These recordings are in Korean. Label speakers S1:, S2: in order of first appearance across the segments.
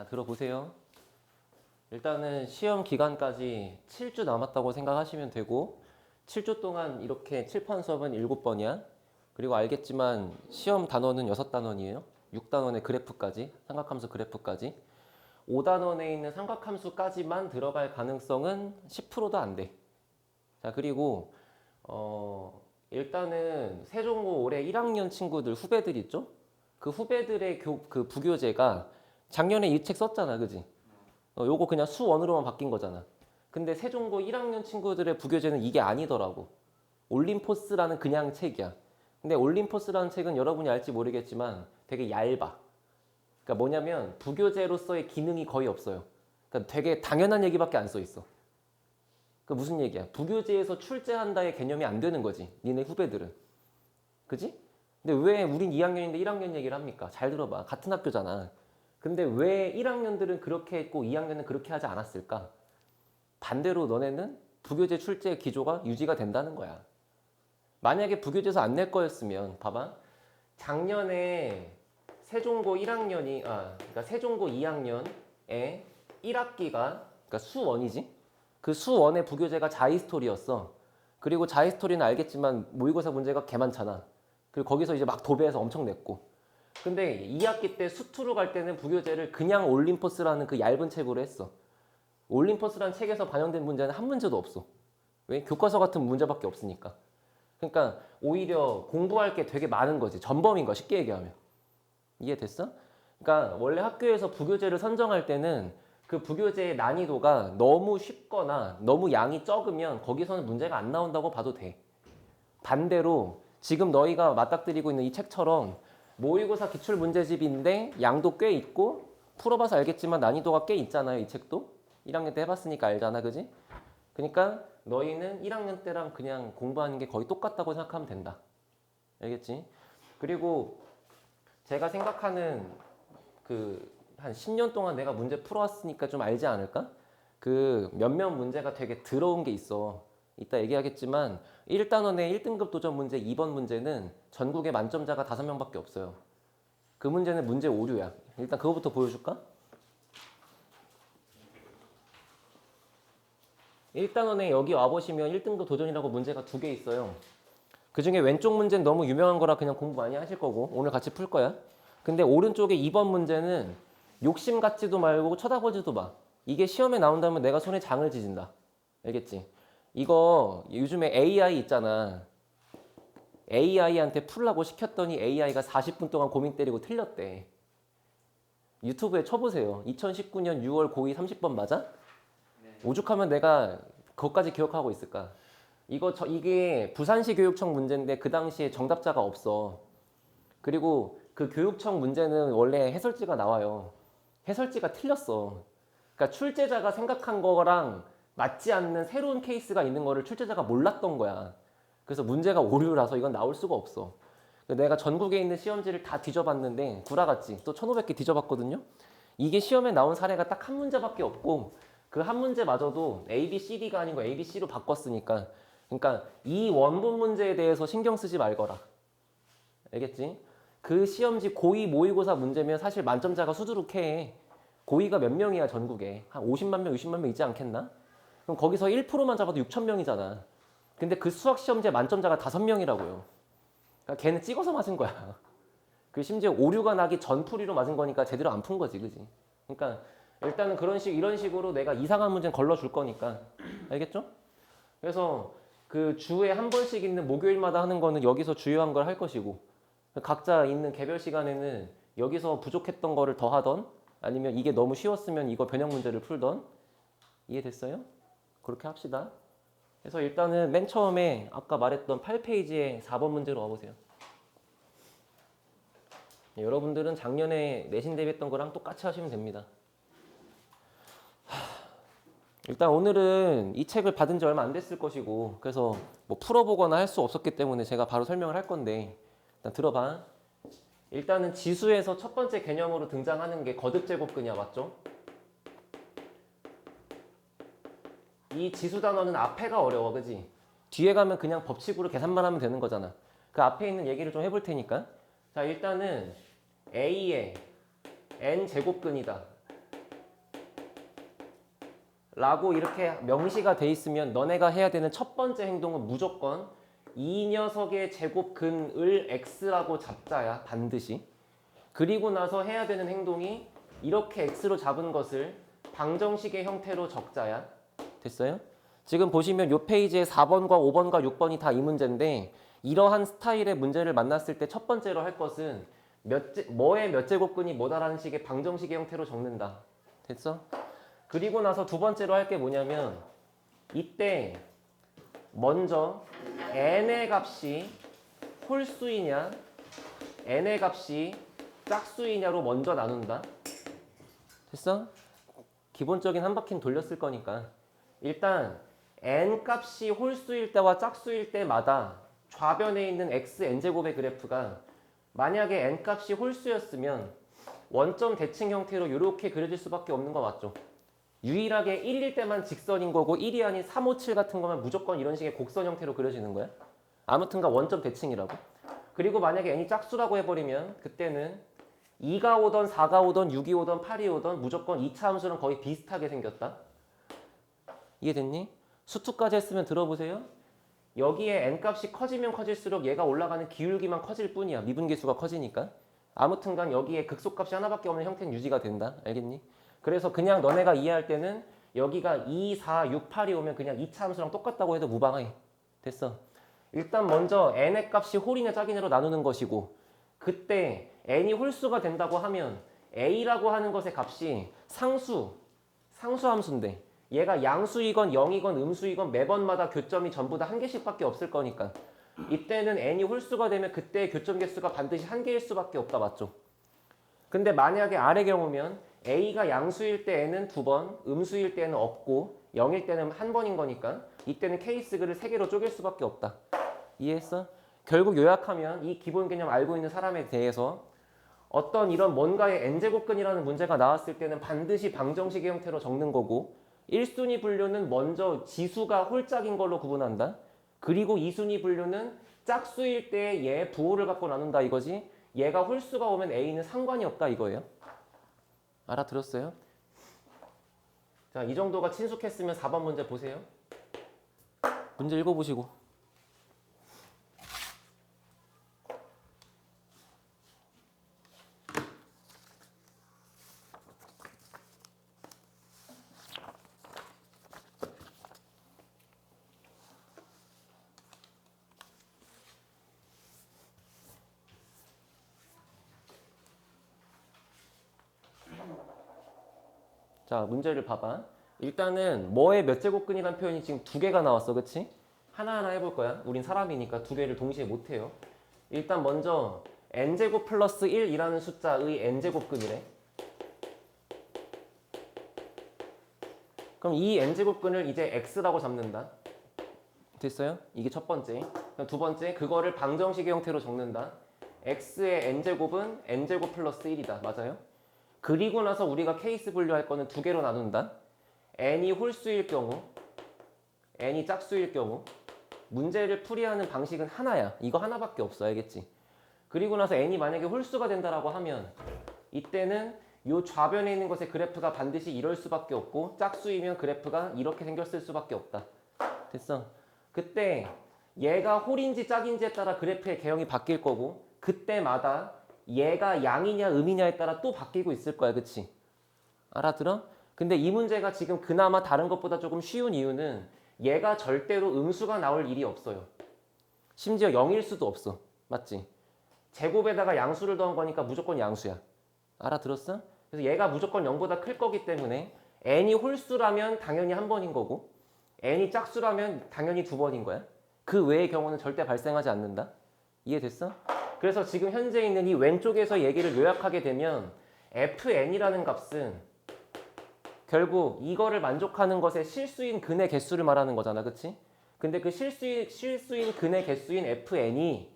S1: 자, 들어보세요. 일단은 시험 기간까지 7주 남았다고 생각하시면 되고 7주 동안 이렇게 칠판 수업은 7번이야. 그리고 알겠지만 시험 단원은 6단원이에요. 6단원의 그래프까지, 삼각함수 그래프까지. 5단원에 있는 삼각함수까지만 들어갈 가능성은 10%도 안 돼. 자, 그리고 일단은 세종고 올해 1학년 친구들 후배들 있죠? 그 후배들의 그 부교재가 작년에 이 책 썼잖아, 그지? 요거 그냥 수원으로만 바뀐 거잖아. 근데 세종고 1학년 친구들의 부교재는 이게 아니더라고. 올림포스라는 그냥 책이야. 근데 올림포스라는 책은 여러분이 알지 모르겠지만 되게 얇아. 그러니까 뭐냐면 부교재로서의 기능이 거의 없어요. 그러니까 되게 당연한 얘기밖에 안 써 있어. 그 무슨 얘기야? 부교재에서 출제한다의 개념이 안 되는 거지. 니네 후배들은. 그지? 근데 왜 우린 2학년인데 1학년 얘기를 합니까? 잘 들어봐. 같은 학교잖아. 근데 왜 1학년들은 그렇게 했고 2학년은 그렇게 하지 않았을까? 반대로 너네는 부교재 출제 기조가 유지가 된다는 거야. 만약에 부교재에서 안 낼 거였으면 봐봐. 작년에 세종고 1학년이 그러니까 세종고 2학년에 1학기가 그러니까 수원이지. 그 수원의 부교재가 자이스토리였어. 그리고 자이스토리는 알겠지만 모의고사 문제가 개 많잖아. 그리고 거기서 이제 막 도배해서 엄청 냈고. 근데 2학기 때 수투로 갈 때는 부교재를 그냥 올림포스라는 그 얇은 책으로 했어. 올림포스라는 책에서 반영된 문제는 한 문제도 없어. 왜? 교과서 같은 문제밖에 없으니까. 그러니까 오히려 공부할 게 되게 많은 거지. 전범인 거야, 쉽게 얘기하면. 이해됐어? 그러니까 원래 학교에서 부교재를 선정할 때는 그 부교재의 난이도가 너무 쉽거나 너무 양이 적으면 거기서는 문제가 안 나온다고 봐도 돼. 반대로 지금 너희가 맞닥뜨리고 있는 이 책처럼 모의고사 기출문제집인데 양도 꽤 있고 풀어봐서 알겠지만 난이도가 꽤 있잖아요. 이 책도 1학년 때 해봤으니까 알잖아, 그지? 그러니까 너희는 1학년 때랑 그냥 공부하는 게 거의 똑같다고 생각하면 된다. 알겠지? 그리고 제가 생각하는 그 한 10년 동안 내가 문제 풀어왔으니까 좀 알지 않을까? 그 몇몇 문제가 되게 더러운 게 있어. 이따 얘기하겠지만 1단원의 1등급 도전 문제 2번 문제는 전국에 만점자가 5명밖에 없어요. 그 문제는 문제 오류야. 일단 그거부터 보여줄까? 1단원에 여기 와보시면 1등급 도전이라고 문제가 2개 있어요. 그 중에 왼쪽 문제는 너무 유명한 거라 그냥 공부 많이 하실 거고 오늘 같이 풀 거야. 근데 오른쪽에 2번 문제는 욕심 갖지도 말고 쳐다보지도 마. 이게 시험에 나온다면 내가 손에 장을 지진다. 알겠지? 이거 요즘에 AI 있잖아. AI한테 풀라고 시켰더니 AI가 40분 동안 고민 때리고 틀렸대. 유튜브에 쳐보세요. 2019년 6월 고2 30번 맞아? 네. 오죽하면 내가 그것까지 기억하고 있을까? 이게 부산시 교육청 문제인데 그 당시에 정답자가 없어. 그리고 그 교육청 문제는 원래 해설지가 나와요. 해설지가 틀렸어. 그러니까 출제자가 생각한 거랑 맞지 않는 새로운 케이스가 있는 거를 출제자가 몰랐던 거야. 그래서 문제가 오류라서 이건 나올 수가 없어. 내가 전국에 있는 시험지를 다 뒤져봤는데 구라같이 또 1500개 뒤져봤거든요. 이게 시험에 나온 사례가 딱 한 문제밖에 없고 그 한 문제마저도 A, B, C, D가 아닌 거 A, B, C로 바꿨으니까 그러니까 이 원본 문제에 대해서 신경 쓰지 말거라. 알겠지? 그 시험지 고2 모의고사 문제면 사실 만점자가 수두룩해. 고2가 몇 명이야 전국에. 한 50만 명, 60만 명 있지 않겠나? 그럼 거기서 1%만 잡아도 6천 명이잖아. 근데 그 수학 시험지에 만점자가 5명이라고요. 그러니까 걔는 찍어서 맞은 거야. 그 심지어 오류가 나기 전 풀이로 맞은 거니까 제대로 안 푼 거지, 그지? 그러니까 일단은 이런 식으로 내가 이상한 문제는 걸러줄 거니까. 알겠죠? 그래서 그 주에 한 번씩 있는 목요일마다 하는 거는 여기서 주요한 걸 할 것이고 각자 있는 개별 시간에는 여기서 부족했던 거를 더 하던 아니면 이게 너무 쉬웠으면 이거 변형 문제를 풀던 이해됐어요? 그렇게 합시다. 그래서 일단은 맨 처음에 아까 말했던 8페이지에 4번 문제로 와보세요. 여러분들은 작년에 내신 대비했던 거랑 똑같이 하시면 됩니다. 일단 오늘은 이 책을 받은 지 얼마 안 됐을 것이고 그래서 뭐 풀어보거나 할 수 없었기 때문에 제가 바로 설명을 할 건데 일단 들어봐. 일단은 지수에서 첫 번째 개념으로 등장하는 게 거듭제곱근이야, 맞죠? 이 지수 단어는 앞에가 어려워, 그지? 뒤에 가면 그냥 법칙으로 계산만 하면 되는 거잖아. 그 앞에 있는 얘기를 좀 해볼 테니까. 자, 일단은 A의 N제곱근이다. 라고 이렇게 명시가 돼 있으면 너네가 해야 되는 첫 번째 행동은 무조건 이 녀석의 제곱근을 x라고 잡자야, 반드시. 그리고 나서 해야 되는 행동이 이렇게 x로 잡은 것을 방정식의 형태로 적자야. 됐어요? 지금 보시면 이 페이지에 4번과 5번과 6번이 다 이 문제인데 이러한 스타일의 문제를 만났을 때 첫 번째로 할 것은 뭐의 몇 제곱근이 뭐다라는 식의 방정식의 형태로 적는다. 됐어? 그리고 나서 두 번째로 할 게 뭐냐면 이때 먼저 n의 값이 홀수이냐 n의 값이 짝수이냐로 먼저 나눈다. 됐어? 기본적인 한 바퀴는 돌렸을 거니까 일단 n 값이 홀수일 때와 짝수일 때마다 좌변에 있는 x n제곱의 그래프가 만약에 n 값이 홀수였으면 원점 대칭 형태로 이렇게 그려질 수밖에 없는 거 맞죠? 유일하게 1일 때만 직선인 거고 1이 아닌 3, 5, 7 같은 거면 무조건 이런 식의 곡선 형태로 그려지는 거야. 아무튼간 원점 대칭이라고. 그리고 만약에 n이 짝수라고 해버리면 그때는 2가 오던 4가 오던 6이 오던 8이 오던 무조건 2차 함수랑 거의 비슷하게 생겼다. 이해됐니? 수투까지 했으면 들어보세요. 여기에 n값이 커지면 커질수록 얘가 올라가는 기울기만 커질 뿐이야. 미분계수가 커지니까. 아무튼간 여기에 극소값이 하나밖에 없는 형태는 유지가 된다. 알겠니? 그래서 그냥 너네가 이해할 때는 여기가 2, 4, 6, 8이 오면 그냥 2차 함수랑 똑같다고 해도 무방해. 됐어. 일단 먼저 n의 값이 홀이냐 짝이냐로 나누는 것이고 그때 n이 홀수가 된다고 하면 a라고 하는 것의 값이 상수 함수인데 얘가 양수이건 0이건 음수이건 매번마다 교점이 전부 다 한 개씩밖에 없을 거니까 이때는 n이 홀수가 되면 그때 교점 개수가 반드시 한 개일 수밖에 없다. 맞죠? 근데 만약에 아래 경우면 a가 양수일 때 n은 2번, 음수일 때는 없고 0일 때는 한 번인 거니까 이때는 케이스 글을 3개로 쪼갤 수밖에 없다. 이해했어? 결국 요약하면 이 기본 개념 알고 있는 사람에 대해서 어떤 이런 뭔가의 n제곱근이라는 문제가 나왔을 때는 반드시 방정식의 형태로 적는 거고 1순위 분류는 먼저 지수가 홀짝인 걸로 구분한다. 그리고 2순위 분류는 짝수일 때 얘 부호를 갖고 나눈다 이거지. 얘가 홀수가 오면 a는 상관이 없다 이거예요. 알아들었어요? 자, 이 정도가 친숙했으면 4번 문제 보세요. 문제 읽어보시고. 자, 문제를 봐봐. 일단은 뭐의 몇 제곱근이라는 표현이 지금 2개가 나왔어. 그치? 하나하나 해볼 거야. 우린 사람이니까 2개를 동시에 못해요. 일단 먼저 n제곱 플러스 1이라는 숫자의 n제곱근이래. 그럼 이 n제곱근을 이제 x라고 잡는다. 됐어요? 이게 첫 번째. 그럼 두 번째, 그거를 방정식의 형태로 적는다. x의 n제곱은 n제곱 플러스 1이다. 맞아요? 그리고 나서 우리가 케이스 분류할 거는 2개로 나눈다. n이 홀수일 경우, n이 짝수일 경우 문제를 풀이하는 방식은 하나야. 이거 하나밖에 없어. 알겠지? 그리고 나서 n이 만약에 홀수가 된다라고 하면 이때는 이 좌변에 있는 것의 그래프가 반드시 이럴 수밖에 없고 짝수이면 그래프가 이렇게 생겼을 수밖에 없다. 됐어? 그때 얘가 홀인지 짝인지에 따라 그래프의 개형이 바뀔 거고 그때마다 얘가 양이냐 음이냐에 따라 또 바뀌고 있을 거야. 그치? 알아들어? 근데 이 문제가 지금 그나마 다른 것보다 조금 쉬운 이유는 얘가 절대로 음수가 나올 일이 없어요. 심지어 0일 수도 없어. 맞지? 제곱에다가 양수를 더한 거니까 무조건 양수야. 알아들었어? 그래서 얘가 무조건 0보다 클 거기 때문에 n이 홀수라면 당연히 한 번인 거고 n이 짝수라면 당연히 2번인 거야. 그 외의 경우는 절대 발생하지 않는다. 이해됐어? 그래서 지금 현재 있는 이 왼쪽에서 얘기를 요약하게 되면 fn이라는 값은 결국 이거를 만족하는 것의 실수인 근의 개수를 말하는 거잖아. 그치? 근데 그 실수인 근의 개수인 fn이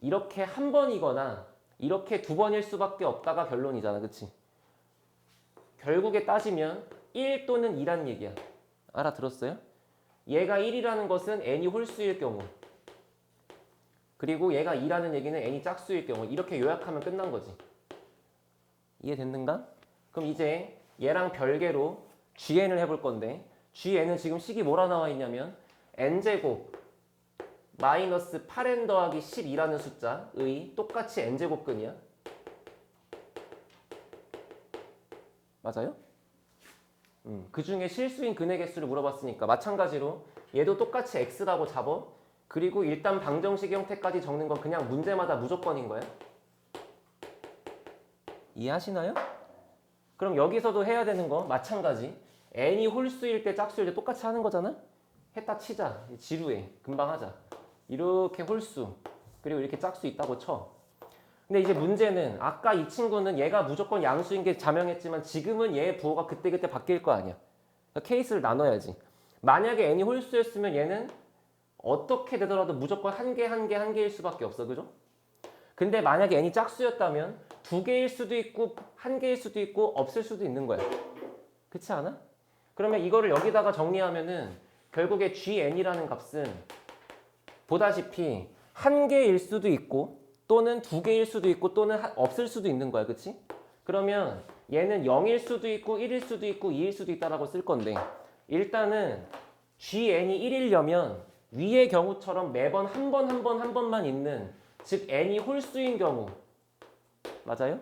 S1: 이렇게 한 번이거나 이렇게 2번일 수밖에 없다가 결론이잖아. 그치? 결국에 따지면 1 또는 2란 얘기야. 알아들었어요? 얘가 1이라는 것은 n이 홀수일 경우 그리고 얘가 2라는 얘기는 n이 짝수일 경우 이렇게 요약하면 끝난 거지. 이해됐는가? 그럼 이제 얘랑 별개로 GN을 해볼 건데 GN은 지금 식이 뭐라 나와 있냐면 n제곱 마이너스 8n 더하기 12라는 숫자의 똑같이 n제곱근이야. 맞아요? 그 중에 실수인 근의 개수를 물어봤으니까 마찬가지로 얘도 똑같이 x라고 잡어. 그리고 일단 방정식 형태까지 적는 건 그냥 문제마다 무조건인 거야. 이해하시나요? 그럼 여기서도 해야 되는 거 마찬가지. n이 홀수일 때 짝수일 때 똑같이 하는 거잖아? 했다 치자. 지루해. 금방 하자. 이렇게 홀수 그리고 이렇게 짝수 있다고 쳐. 근데 이제 문제는 아까 이 친구는 얘가 무조건 양수인 게 자명했지만 지금은 얘의 부호가 그때그때 바뀔 거 아니야. 그러니까 케이스를 나눠야지. 만약에 n이 홀수였으면 얘는 어떻게 되더라도 무조건 한 개일 수밖에 없어. 그죠? 근데 만약에 n이 짝수였다면 두 개일 수도 있고 한 개일 수도 있고 없을 수도 있는 거야. 그렇지 않아? 그러면 이거를 여기다가 정리하면은 결국에 gn이라는 값은 보다시피 한 개일 수도 있고 또는 두 개일 수도 있고 또는 없을 수도 있는 거야. 그치? 그러면 얘는 0일 수도 있고 1일 수도 있고 2일 수도 있다라고 쓸 건데 일단은 gn이 1이려면 위의 경우처럼 매번 한 번만 있는 즉 n이 홀수인 경우 맞아요?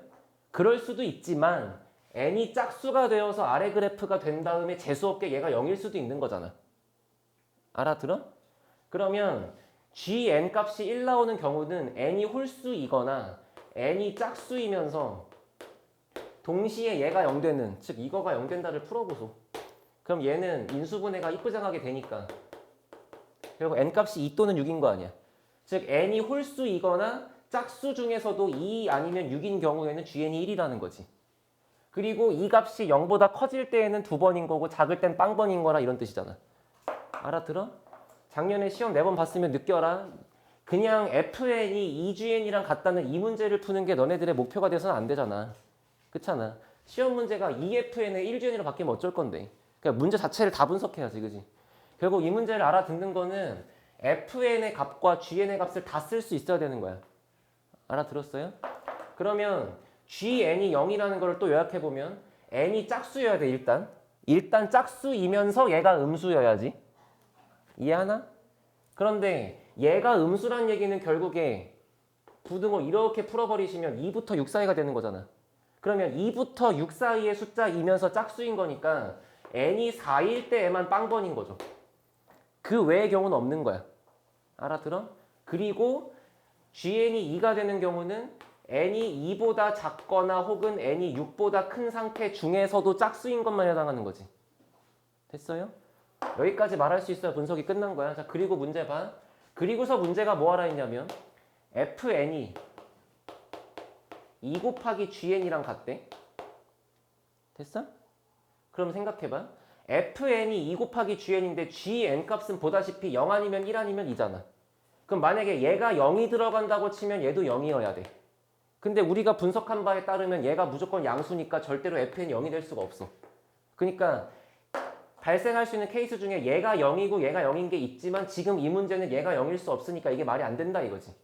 S1: 그럴 수도 있지만 n이 짝수가 되어서 아래 그래프가 된 다음에 재수없게 얘가 0일 수도 있는 거잖아. 알아들어? 그러면 gn 값이 1 나오는 경우는 n이 홀수이거나 n이 짝수이면서 동시에 얘가 0 되는 즉 이거가 0 된다를 풀어보소. 그럼 얘는 인수분해가 이쁘장하게 되니까 결국 n 값이 2 또는 6인 거 아니야. 즉 n이 홀수이거나 짝수 중에서도 2 아니면 6인 경우에는 gn이 1이라는 거지. 그리고 이 값이 0보다 커질 때에는 2번인 거고 작을 땐 빵번인 거라 이런 뜻이잖아. 알아들어? 작년에 시험 4번 봤으면 느껴라. 그냥 fn이 2gn이랑 같다는 이 문제를 푸는 게 너네들의 목표가 돼서는 안 되잖아. 그렇잖아. 시험 문제가 2fn에 1gn으로 바뀌면 어쩔 건데. 그러니까 문제 자체를 다 분석해야지. 그지? 결국 이 문제를 알아듣는 거는 fn의 값과 gn의 값을 다 쓸 수 있어야 되는 거야. 알아들었어요? 그러면 gn이 0이라는 걸 또 요약해보면 n이 짝수여야 돼. 일단 짝수이면서 얘가 음수여야지. 이해하나? 그런데 얘가 음수란 얘기는 결국에 부등호 이렇게 풀어버리시면 2부터 6 사이가 되는 거잖아. 그러면 2부터 6 사이의 숫자이면서 짝수인 거니까 n이 4일 때에만 빵번인 거죠. 그 외의 경우는 없는 거야. 알아들어? 그리고 gn이 2가 되는 경우는 n이 2보다 작거나 혹은 n이 6보다 큰 상태 중에서도 짝수인 것만 해당하는 거지. 됐어요? 여기까지 말할 수 있어야 분석이 끝난 거야. 자, 그리고 문제 봐. 그리고서 문제가 뭐 하라 했냐면 fn이 2 곱하기 gn이랑 같대. 됐어? 그럼 생각해봐. fn이 2 곱하기 gn인데 gn 값은 보다시피 0 아니면 1 아니면 2잖아. 그럼 만약에 얘가 0이 들어간다고 치면 얘도 0이어야 돼. 근데 우리가 분석한 바에 따르면 얘가 무조건 양수니까 절대로 fn이 0이 될 수가 없어. 그러니까 발생할 수 있는 케이스 중에 얘가 0이고 얘가 0인 게 있지만 지금 이 문제는 얘가 0일 수 없으니까 이게 말이 안 된다 이거지.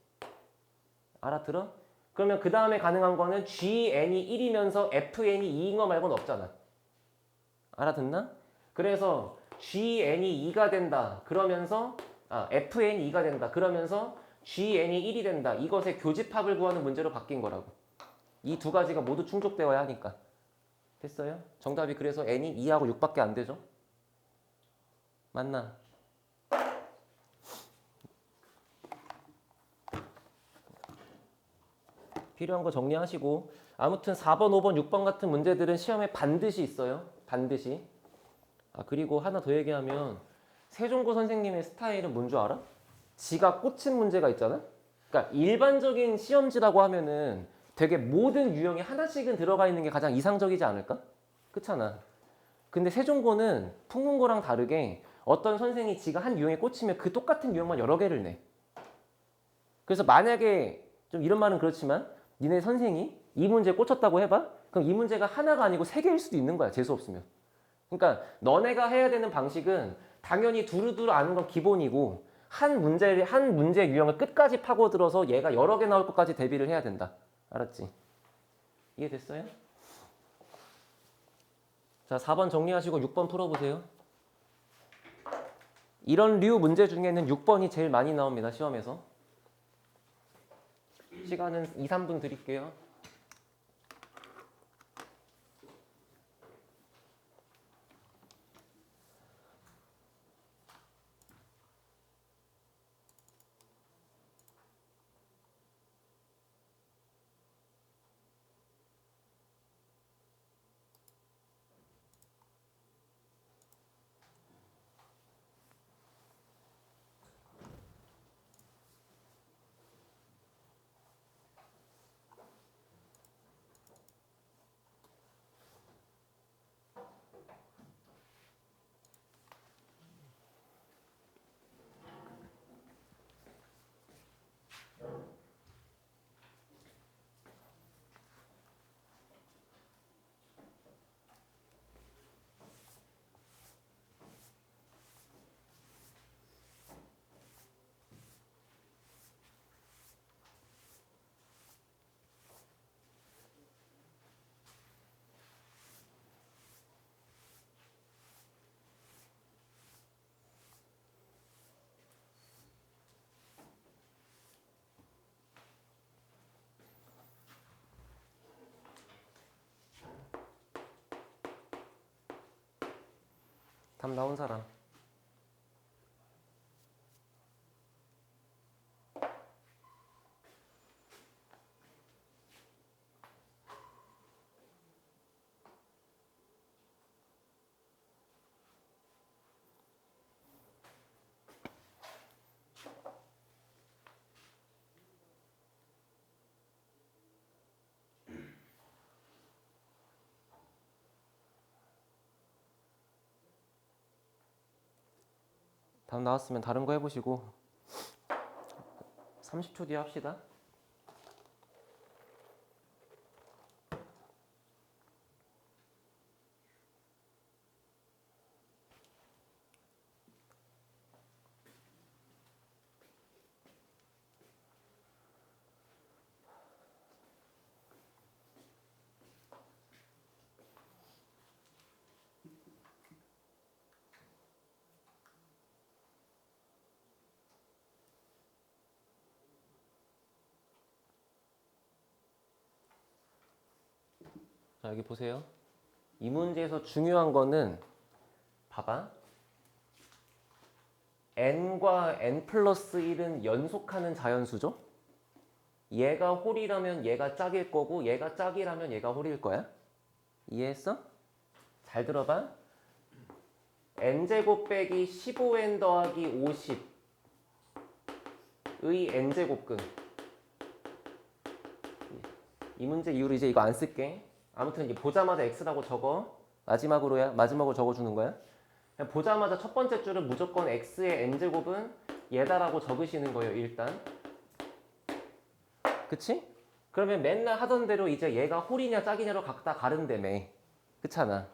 S1: 알아들어? 그러면 그 다음에 가능한 거는 gn이 1이면서 fn이 2인 거 말고는 없잖아. 알아듣나? 그래서 gn이 2가 된다. 그러면서 fn이 2가 된다. 그러면서 gn이 1이 된다. 이것의 교집합을 구하는 문제로 바뀐 거라고. 이 두 가지가 모두 충족되어야 하니까. 됐어요? 정답이 그래서 n이 2하고 6밖에 안 되죠? 맞나? 필요한 거 정리하시고 아무튼 4번, 5번, 6번 같은 문제들은 시험에 반드시 있어요. 반드시. 그리고 하나 더 얘기하면 세종고 선생님의 스타일은 뭔 줄 알아? 지가 꽂힌 문제가 있잖아? 그러니까 일반적인 시험지라고 하면은 되게 모든 유형에 하나씩은 들어가 있는 게 가장 이상적이지 않을까? 그렇잖아. 근데 세종고는 풍문고랑 다르게 어떤 선생이 지가 한 유형에 꽂히면 그 똑같은 유형만 여러 개를 내. 그래서 만약에 좀 이런 말은 그렇지만 니네 선생이 이 문제에 꽂혔다고 해봐? 그럼 이 문제가 하나가 아니고 3개일 수도 있는 거야. 재수 없으면. 그러니까 너네가 해야 되는 방식은 당연히 두루두루 아는 건 기본이고 한 문제 유형을 끝까지 파고들어서 얘가 여러 개 나올 것까지 대비를 해야 된다. 알았지? 이해됐어요? 자, 4번 정리하시고 6번 풀어보세요. 이런 류 문제 중에는 6번이 제일 많이 나옵니다. 시험에서. 시간은 2, 3분 드릴게요. 답 나온 사람. 답 나왔으면 다른 거 해보시고 30초 뒤에 합시다. 자, 여기 보세요. 이 문제에서 중요한 거는 봐봐. n과 n 플러스 1은 연속하는 자연수죠? 얘가 홀이라면 얘가 짝일 거고 얘가 짝이라면 얘가 홀일 거야. 이해했어? 잘 들어봐. n제곱 빼기 15n 더하기 50의 n제곱근. 이 문제 이후로 이제 이거 안 쓸게. 아무튼 이제 보자마자 x라고 적어. 마지막으로 적어주는 거야. 그냥 보자마자 첫 번째 줄은 무조건 x의 n제곱은 얘다라고 적으시는 거예요, 일단. 그치? 그러면 맨날 하던 대로 이제 얘가 홀이냐 짝이냐로 각다 가른다며. 그렇잖아.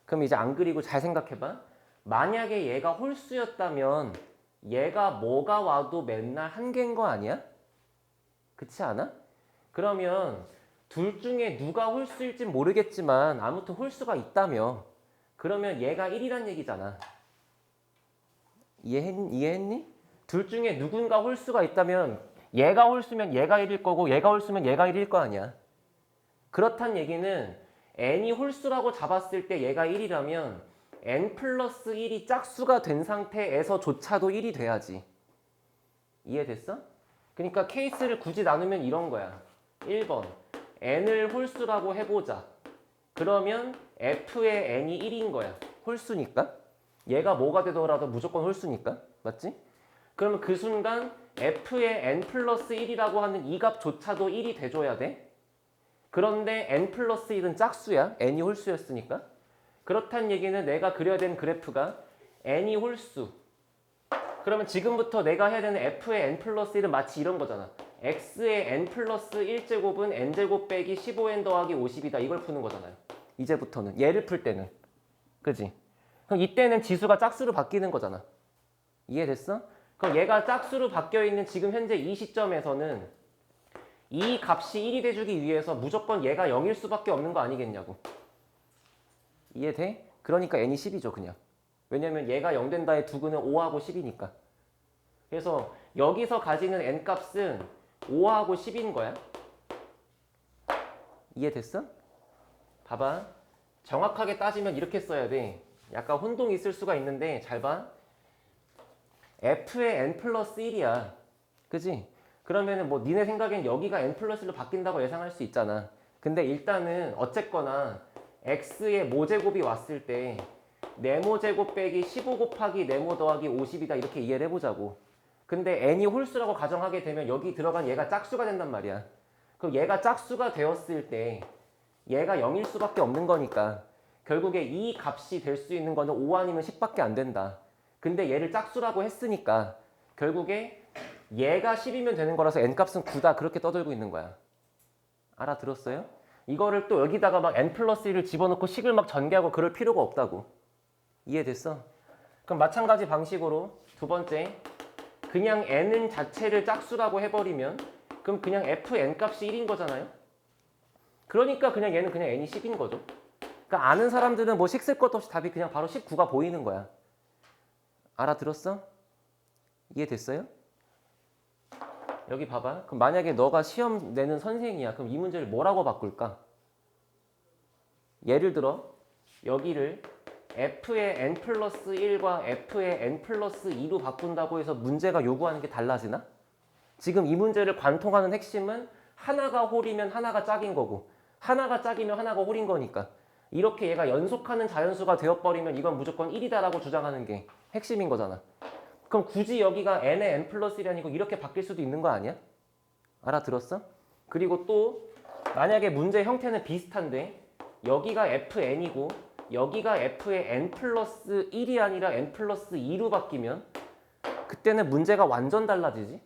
S1: 그럼 이제 안 그리고 잘 생각해봐. 만약에 얘가 홀수였다면 얘가 뭐가 와도 맨날 한 개인 거 아니야? 그렇지 않아? 그러면 둘 중에 누가 홀수일진 모르겠지만 아무튼 홀수가 있다며. 그러면 얘가 1이란 얘기잖아. 이해했니? 둘 중에 누군가 홀수가 있다면 얘가 홀수면 얘가 1일 거고 얘가 홀수면 얘가 1일 거 아니야. 그렇단 얘기는 n이 홀수라고 잡았을 때 얘가 1이라면 n 플러스 1이 짝수가 된 상태에서조차도 1이 돼야지. 이해됐어? 그러니까 케이스를 굳이 나누면 이런 거야. 1번 n을 홀수라고 해보자. 그러면 f의 n이 1인 거야. 홀수니까. 얘가 뭐가 되더라도 무조건 홀수니까. 맞지? 그러면 그 순간 f의 n 플러스 1이라고 하는 이 값조차도 1이 돼줘야 돼. 그런데 n 플러스 1은 짝수야. n이 홀수였으니까. 그렇단 얘기는 내가 그려야 되는 그래프가 n이 홀수. 그러면 지금부터 내가 해야 되는 f의 n 플러스 1은 마치 이런 거잖아. x의 n 플러스 1제곱은 n제곱 빼기 15n 더하기 50이다. 이걸 푸는 거잖아요. 이제부터는. 얘를 풀 때는. 그지? 그럼 이때는 지수가 짝수로 바뀌는 거잖아. 이해됐어? 그럼 얘가 짝수로 바뀌어있는 지금 현재 이 시점에서는 이 값이 1이 돼주기 위해서 무조건 얘가 0일 수밖에 없는 거 아니겠냐고. 이해돼? 그러니까 n이 10이죠, 그냥. 왜냐면 얘가 0 된다의 두근은 5하고 10이니까. 그래서 여기서 가지는 n값은 5하고 10인 거야. 이해됐어? 봐봐. 정확하게 따지면 이렇게 써야 돼. 약간 혼동이 있을 수가 있는데 잘 봐. f의 n 플러스 1이야. 그지? 그러면은 뭐 니네 생각엔 여기가 n 플러스 1로 바뀐다고 예상할 수 있잖아. 근데 일단은 어쨌거나 x의 모제곱이 왔을 때 네모제곱 빼기 15 곱하기 네모 더하기 50이다 이렇게 이해를 해보자고. 근데 n이 홀수라고 가정하게 되면 여기 들어간 얘가 짝수가 된단 말이야. 그럼 얘가 짝수가 되었을 때 얘가 0일 수밖에 없는 거니까 결국에 이 값이 될 수 있는 거는 5 아니면 10밖에 안 된다. 근데 얘를 짝수라고 했으니까 결국에 얘가 10이면 되는 거라서 n값은 9다 그렇게 떠들고 있는 거야. 알아들었어요? 이거를 또 여기다가 막 n 플러스 1을 집어넣고 식을 막 전개하고 그럴 필요가 없다고. 이해됐어? 그럼 마찬가지 방식으로 두 번째 그냥 n은 자체를 짝수라고 해버리면 그럼 그냥 fn 값이 1인 거잖아요? 그러니까 그냥 얘는 그냥 n이 10인 거죠. 그러니까 아는 사람들은 뭐 식 쓸 것도 없이 답이 그냥 바로 19가 보이는 거야. 알아들었어? 이해됐어요? 여기 봐봐. 그럼 만약에 너가 시험 내는 선생이야. 그럼 이 문제를 뭐라고 바꿀까? 예를 들어 여기를 f의 n 플러스 1과 f의 n 플러스 2로 바꾼다고 해서 문제가 요구하는 게 달라지나? 지금 이 문제를 관통하는 핵심은 하나가 홀이면 하나가 짝인 거고 하나가 짝이면 하나가 홀인 거니까 이렇게 얘가 연속하는 자연수가 되어버리면 이건 무조건 1이다라고 주장하는 게 핵심인 거잖아. 그럼 굳이 여기가 n의 n 플러스 1이 아니고 이렇게 바뀔 수도 있는 거 아니야? 알아들었어? 그리고 또 만약에 문제 형태는 비슷한데 여기가 fn이고 여기가 f의 n 플러스 1이 아니라 n 플러스 2로 바뀌면 그때는 문제가 완전 달라지지?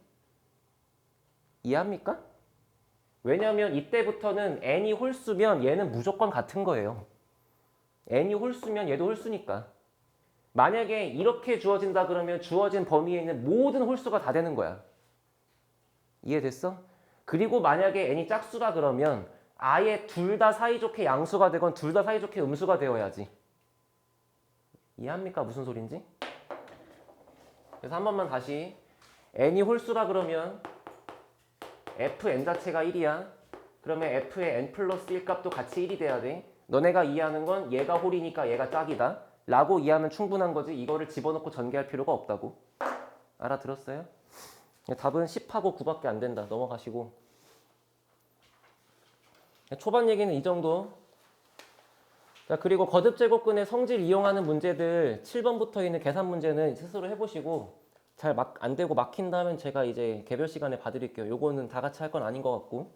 S1: 이해합니까? 왜냐면 이때부터는 n이 홀수면 얘는 무조건 같은 거예요. n이 홀수면 얘도 홀수니까. 만약에 이렇게 주어진다 그러면 주어진 범위에 있는 모든 홀수가 다 되는 거야. 이해됐어? 그리고 만약에 n이 짝수라 그러면 아예 둘 다 사이좋게 양수가 되건 둘 다 사이좋게 음수가 되어야지. 이해합니까? 무슨 소린지? 그래서 한 번만 다시 n이 홀수라 그러면 fn 자체가 1이야. 그러면 f의 n 플러스 1 값도 같이 1이 돼야 돼. 너네가 이해하는 건 얘가 홀이니까 얘가 짝이다 라고 이해하면 충분한 거지 이거를 집어넣고 전개할 필요가 없다고. 알아들었어요? 답은 10하고 9밖에 안 된다. 넘어가시고. 초반 얘기는 이 정도. 자, 그리고 거듭제곱근의 성질 이용하는 문제들 7번부터 있는 계산 문제는 스스로 해보시고 잘 안 되고 막힌다면 제가 이제 개별 시간에 봐드릴게요. 요거는 다 같이 할 건 아닌 것 같고.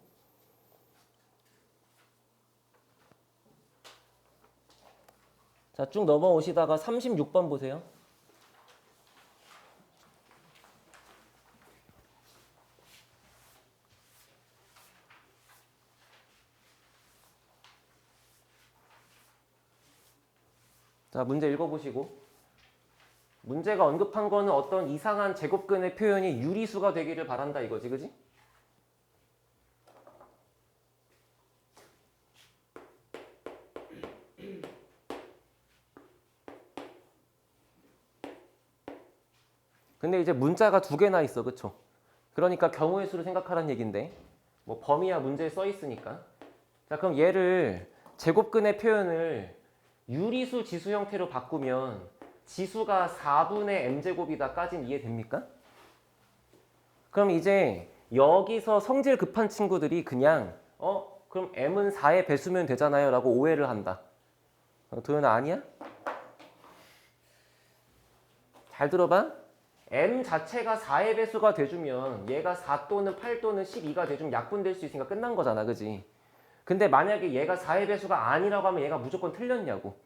S1: 자, 쭉 넘어오시다가 36번 보세요. 자, 문제 읽어보시고. 문제가 언급한 거는 어떤 이상한 제곱근의 표현이 유리수가 되기를 바란다 이거지, 그지? 근데 이제 문자가 두 개나 있어, 그쵸? 그러니까 경우의 수를 생각하라는 얘긴데 뭐 범위야 문제에 써 있으니까. 자, 그럼 얘를 제곱근의 표현을 유리수 지수 형태로 바꾸면 지수가 4분의 m제곱이다까진 이해됩니까? 그럼 이제 여기서 성질 급한 친구들이 그냥 그럼 m은 4의 배수면 되잖아요 라고 오해를 한다. 도현아 아니야? 잘 들어봐. m 자체가 4의 배수가 돼주면 얘가 4 또는 8 또는 12가 돼주면 약분될 수 있으니까 끝난 거잖아, 그지? 근데 만약에 얘가 4의 배수가 아니라고 하면 얘가 무조건 틀렸냐고.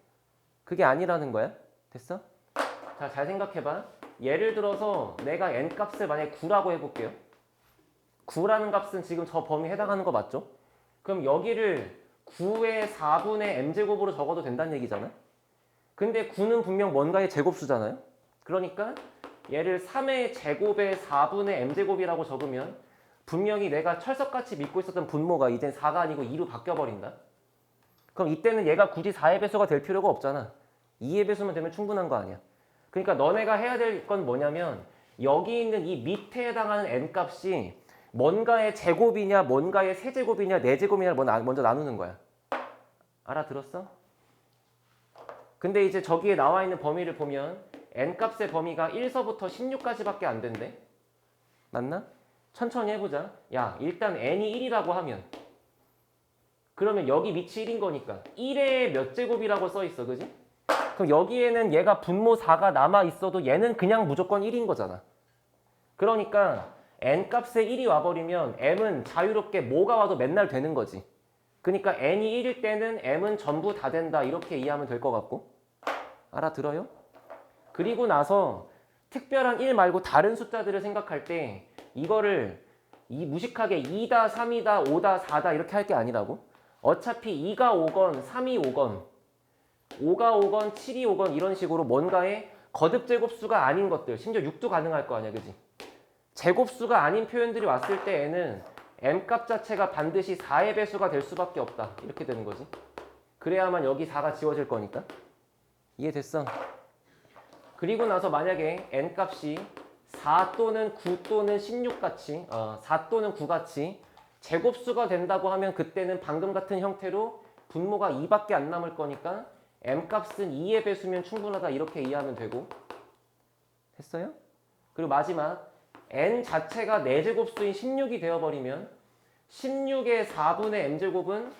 S1: 그게 아니라는 거야. 됐어? 자, 잘 생각해봐. 예를 들어서 내가 n 값을 만약에 9라고 해볼게요. 9라는 값은 지금 저 범위에 해당하는 거 맞죠? 그럼 여기를 9의 4분의 m제곱으로 적어도 된다는 얘기잖아. 근데 9는 분명 뭔가의 제곱수잖아요. 그러니까 얘를 3의 제곱의 4분의 m제곱이라고 적으면 분명히 내가 철석같이 믿고 있었던 분모가 이젠 4가 아니고 2로 바뀌어버린다. 그럼 이때는 얘가 굳이 4의 배수가 될 필요가 없잖아. 2의 배수만 되면 충분한 거 아니야. 그러니까 너네가 해야 될 건 뭐냐면 여기 있는 이 밑에 해당하는 n값이 뭔가의 제곱이냐 뭔가의 세제곱이냐 네제곱이냐 먼저 나누는 거야. 알아들었어? 근데 이제 저기에 나와 있는 범위를 보면 n값의 범위가 1서부터 16까지밖에 안 된대. 맞나? 천천히 해보자. 야, 일단 n이 1이라고 하면 그러면 여기 밑이 1인 거니까 1에 몇 제곱이라고 써 있어, 그지? 그럼 여기에는 얘가 분모 4가 남아 있어도 얘는 그냥 무조건 1인 거잖아. 그러니까 n값에 1이 와버리면 m은 자유롭게 뭐가 와도 맨날 되는 거지. 그러니까 n이 1일 때는 m은 전부 다 된다 이렇게 이해하면 될 것 같고. 알아들어요? 그리고 나서 특별한 1 말고 다른 숫자들을 생각할 때 이거를 이 무식하게 2다, 3이다, 5다, 4다 이렇게 할 게 아니라고. 어차피 2가 오건 3이 오건 5가 오건 7이 오건 이런 식으로 뭔가의 거듭 제곱수가 아닌 것들, 심지어 6도 가능할 거 아니야, 그지? 제곱수가 아닌 표현들이 왔을 때 얘는 m값 자체가 반드시 4의 배수가 될 수밖에 없다. 이렇게 되는 거지. 그래야만 여기 4가 지워질 거니까. 이해됐어? 그리고 나서 만약에 n값이 4 또는 9 또는 16같이 4 또는 9같이 제곱수가 된다고 하면 그때는 방금 같은 형태로 분모가 2밖에 안 남을 거니까 m값은 2의 배수면 충분하다 이렇게 이해하면 되고. 됐어요? 그리고 마지막 n 자체가 4제곱수인 16이 되어버리면 16의 4분의 m제곱은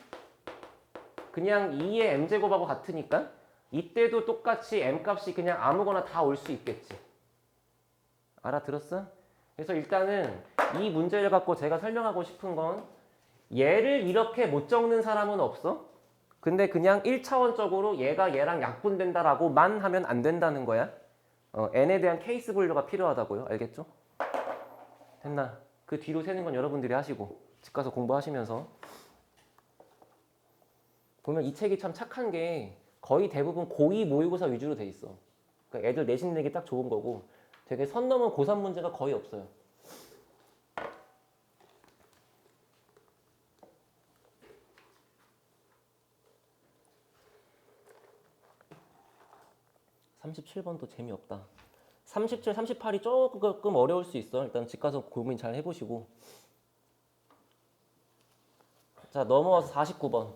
S1: 그냥 2의 m제곱하고 같으니까 이때도 똑같이 m값이 그냥 아무거나 다 올 수 있겠지. 알아들었어? 그래서 일단은 이 문제를 갖고 제가 설명하고 싶은 건 얘를 이렇게 못 적는 사람은 없어? 근데 그냥 1차원적으로 얘가 얘랑 약분된다라고만 하면 안 된다는 거야. n에 대한 케이스 분류가 필요하다고요. 알겠죠? 됐나? 그 뒤로 세는 건 여러분들이 하시고 집 가서 공부하시면서 보면 이 책이 참 착한 게 거의 대부분 고2 모의고사 위주로 돼 있어. 그러니까 애들 내신 내기 딱 좋은 거고 되게 선 넘은 고3 문제가 거의 없어요. (37번도) 재미없다. 37, 38이 조금 어려울 수 있어. 일단 집 가서 고민 잘 해보시고. 자, 넘어와서 49번.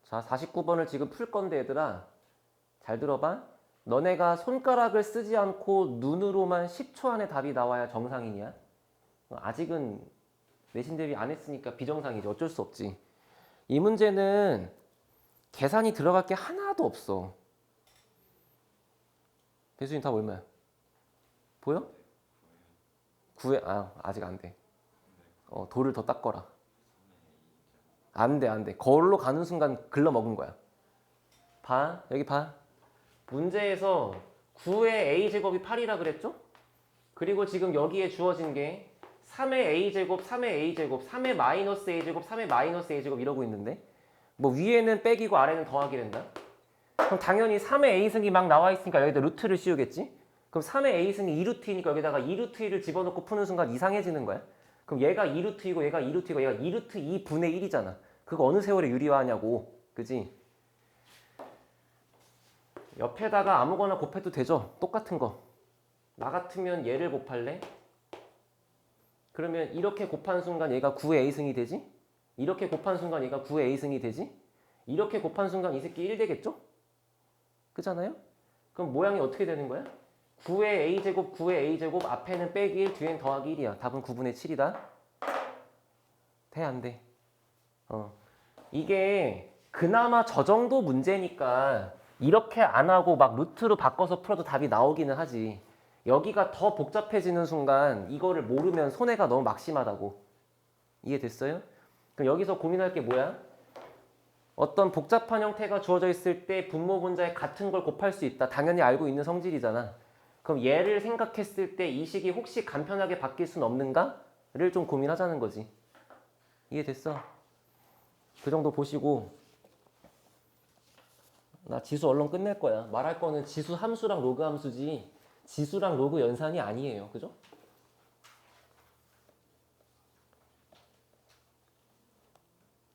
S1: 자, 49번을 지금 풀 건데 얘들아 잘 들어봐. 너네가 손가락을 쓰지 않고 눈으로만 10초 안에 답이 나와야 정상이냐? 아직은 내신 대비 안 했으니까 비정상이지. 어쩔 수 없지. 이 문제는 계산이 들어갈 게 하나도 없어. 배수진 답 얼마야? 보여? 아직 안 돼. 돌을 더 닦거라. 안 돼. 거울로 가는 순간 글러먹은 거야. 봐. 여기 봐. 문제에서 9의 a제곱이 8이라 그랬죠? 그리고 지금 여기에 주어진 게 3의 a제곱, 3의 a제곱, 3의 마이너스 a제곱, 3의 마이너스 a제곱 이러고 있는데 뭐 위에는 빼기고 아래는 더하기 된다? 그럼 당연히 3의 a승이 막 나와 있으니까 여기다 루트를 씌우겠지? 그럼 3의 a승이 2루트이니까 여기다가 2루트 1을 집어넣고 푸는 순간 이상해지는 거야? 그럼 얘가 2루트이고 얘가 2루트이고 얘가 2루트 2분의 1이잖아. 그거 어느 세월에 유리화하냐고. 그지? 옆에다가 아무거나 곱해도 되죠? 똑같은 거. 나 같으면 얘를 곱할래? 그러면 이렇게 곱한 순간 얘가 9의 a승이 되지? 이렇게 곱한 순간 얘가 9의 a승이 되지? 이렇게 곱한 순간 이 새끼 1 되겠죠? 그잖아요? 그럼 모양이 어떻게 되는 거야? 9의 a제곱, 9의 a제곱, 앞에는 빼기 1, 뒤엔 더하기 1이야. 답은 9분의 7이다. 돼, 안 돼? 이게 그나마 저 정도 문제니까 이렇게 안 하고 막 루트로 바꿔서 풀어도 답이 나오기는 하지. 여기가 더 복잡해지는 순간 이거를 모르면 손해가 너무 막심하다고. 이해됐어요? 그럼 여기서 고민할 게 뭐야? 어떤 복잡한 형태가 주어져 있을 때 분모 분자에 같은 걸 곱할 수 있다. 당연히 알고 있는 성질이잖아. 그럼 얘를 생각했을 때 이 식이 혹시 간편하게 바뀔 수는 없는가?를 좀 고민하자는 거지. 이해됐어? 그 정도 보시고 나 지수 얼른 끝낼 거야. 말할 거는 지수 함수랑 로그 함수지 지수랑 로그 연산이 아니에요. 그죠?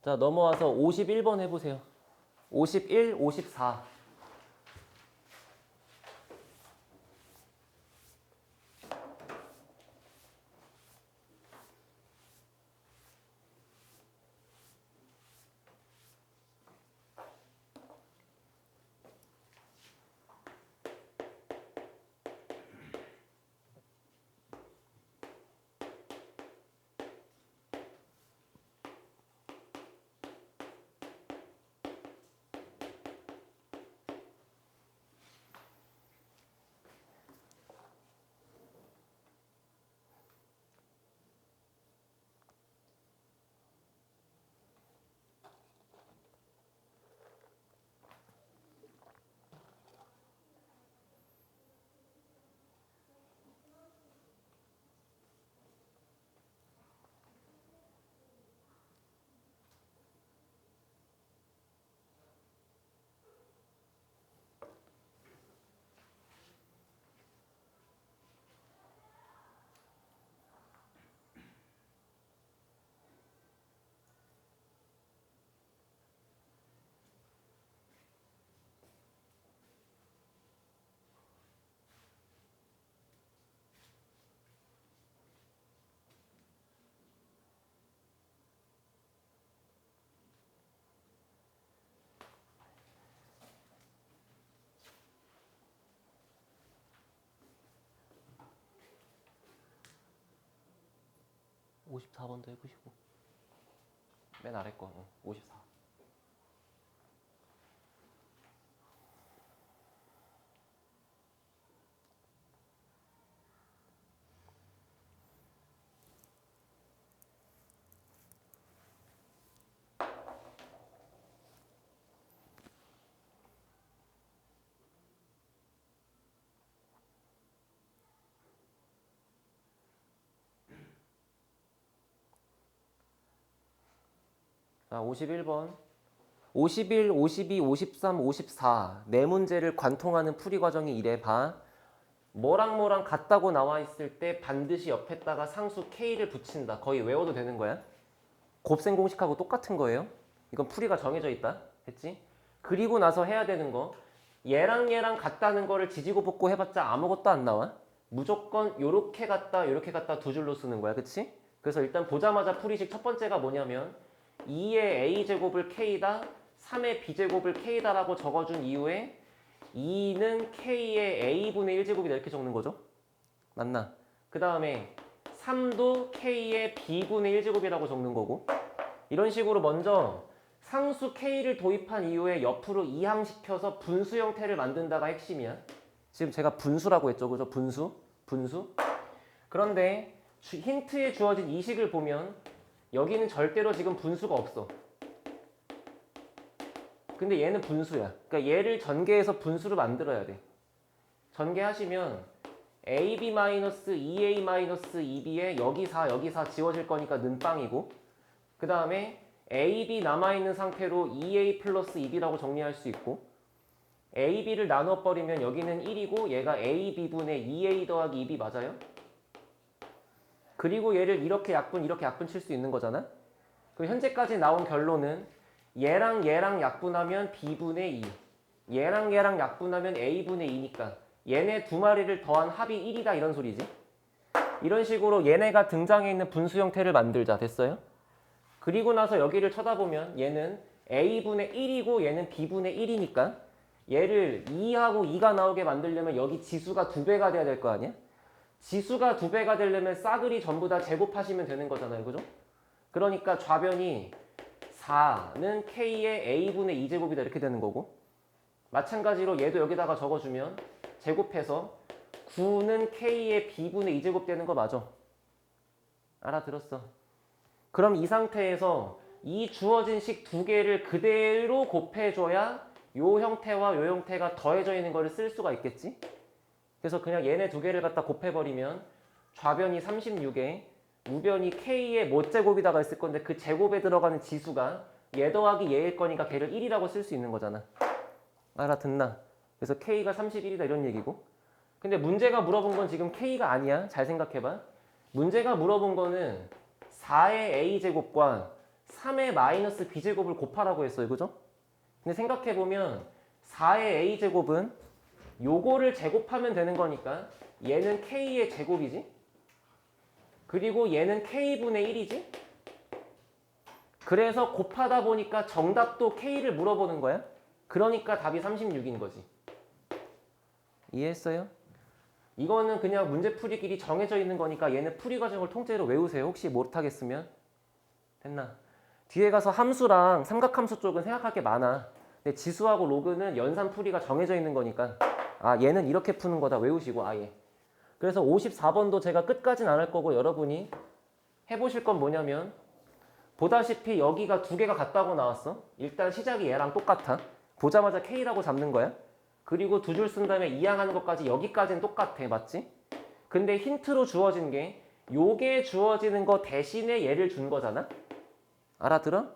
S1: 자, 넘어와서 51번 해보세요. 51, 54. 오 54번도 해보시고. 맨 아래 거, 54. 자, 51번. 51, 52, 53, 54. 네 문제를 관통하는 풀이 과정이 이래 봐. 뭐랑 뭐랑 같다고 나와 있을 때 반드시 옆에다가 상수 K를 붙인다. 거의 외워도 되는 거야. 곱셈 공식하고 똑같은 거예요. 이건 풀이가 정해져 있다. 했지? 그리고 나서 해야 되는 거. 얘랑 얘랑 같다는 거를 지지고 볶고 해봤자 아무것도 안 나와. 무조건 요렇게 같다, 요렇게 같다 두 줄로 쓰는 거야. 그치? 그래서 일단 보자마자 풀이식 첫 번째가 뭐냐면 2의 a제곱을 k다, 3의 b제곱을 k다 라고 적어준 이후에 2는 k의 a분의 1제곱이다 이렇게 적는 거죠. 맞나? 그 다음에 3도 k의 b분의 1제곱이라고 적는 거고, 이런 식으로 먼저 상수 k를 도입한 이후에 옆으로 이항시켜서 분수 형태를 만든다가 핵심이야. 지금 제가 분수라고 했죠. 그죠? 분수. 그런데 힌트에 주어진 이 식을 보면 여기는 절대로 지금 분수가 없어. 근데 얘는 분수야. 그러니까 얘를 전개해서 분수를 만들어야 돼. 전개하시면 AB-2A-2B에 여기 4 지워질 거니까 는빵이고, 그 다음에 AB 남아있는 상태로 2A 플러스 2B라고 정리할 수 있고, AB를 나눠버리면 여기는 1이고 얘가 AB분의 2A 더하기 2B 맞아요? 그리고 얘를 이렇게 약분 칠 수 있는 거잖아? 그럼 현재까지 나온 결론은 얘랑 얘랑 약분하면 B분의 2, 얘랑 얘랑 약분하면 A분의 2니까 얘네 두 마리를 더한 합이 1이다 이런 소리지. 이런 식으로 얘네가 등장해 있는 분수 형태를 만들자. 됐어요? 그리고 나서 여기를 쳐다보면 얘는 A분의 1이고 얘는 B분의 1이니까 얘를 2하고 2가 나오게 만들려면 여기 지수가 2배가 돼야 될 거 아니야? 지수가 2배가 되려면 싸그리 전부 다 제곱하시면 되는 거잖아요. 그죠? 그러니까 좌변이 4는 K의 A분의 2제곱이다 이렇게 되는 거고, 마찬가지로 얘도 여기다가 적어주면 제곱해서 9는 K의 B분의 2제곱 되는 거 맞아? 알아들었어? 그럼 이 상태에서 이 주어진 식 두 개를 그대로 곱해줘야 요 형태와 요 형태가 더해져 있는 거를 쓸 수가 있겠지? 그래서 그냥 얘네 두 개를 갖다 곱해버리면 좌변이 36에 우변이 K의 뭐 제곱이다가 있을 건데 그 제곱에 들어가는 지수가 얘 더하기 얘일 거니까 걔를 1이라고 쓸 수 있는 거잖아. 알아듣나? 그래서 K가 31이다 이런 얘기고. 근데 문제가 물어본 건 지금 K가 아니야. 잘 생각해봐. 문제가 물어본 거는 4의 A제곱과 3의 마이너스 b제곱을 곱하라고 했어요. 그죠? 근데 생각해보면 4의 a제곱은 요거를 제곱하면 되는 거니까 얘는 k의 제곱이지? 그리고 얘는 k분의 1이지? 그래서 곱하다 보니까 정답도 k를 물어보는 거야. 그러니까 답이 36인 거지. 이해했어요? 이거는 그냥 문제풀이끼리 정해져 있는 거니까 얘는 풀이 과정을 통째로 외우세요. 혹시 못하겠으면. 됐나? 뒤에 가서 함수랑 삼각함수 쪽은 생각할 게 많아. 근데 지수하고 로그는 연산 풀이가 정해져 있는 거니까 아 얘는 이렇게 푸는 거다 외우시고 아예. 그래서 54번도 제가 끝까지는 안 할 거고 여러분이 해보실 건 뭐냐면 보다시피 여기가 두 개가 같다고 나왔어. 일단 시작이 얘랑 똑같아. 보자마자 K라고 잡는 거야. 그리고 두 줄 쓴 다음에 이항하는 것까지 여기까지는 똑같아. 맞지? 근데 힌트로 주어진 게 요게 주어지는 거 대신에 얘를 준 거잖아. 알아들어?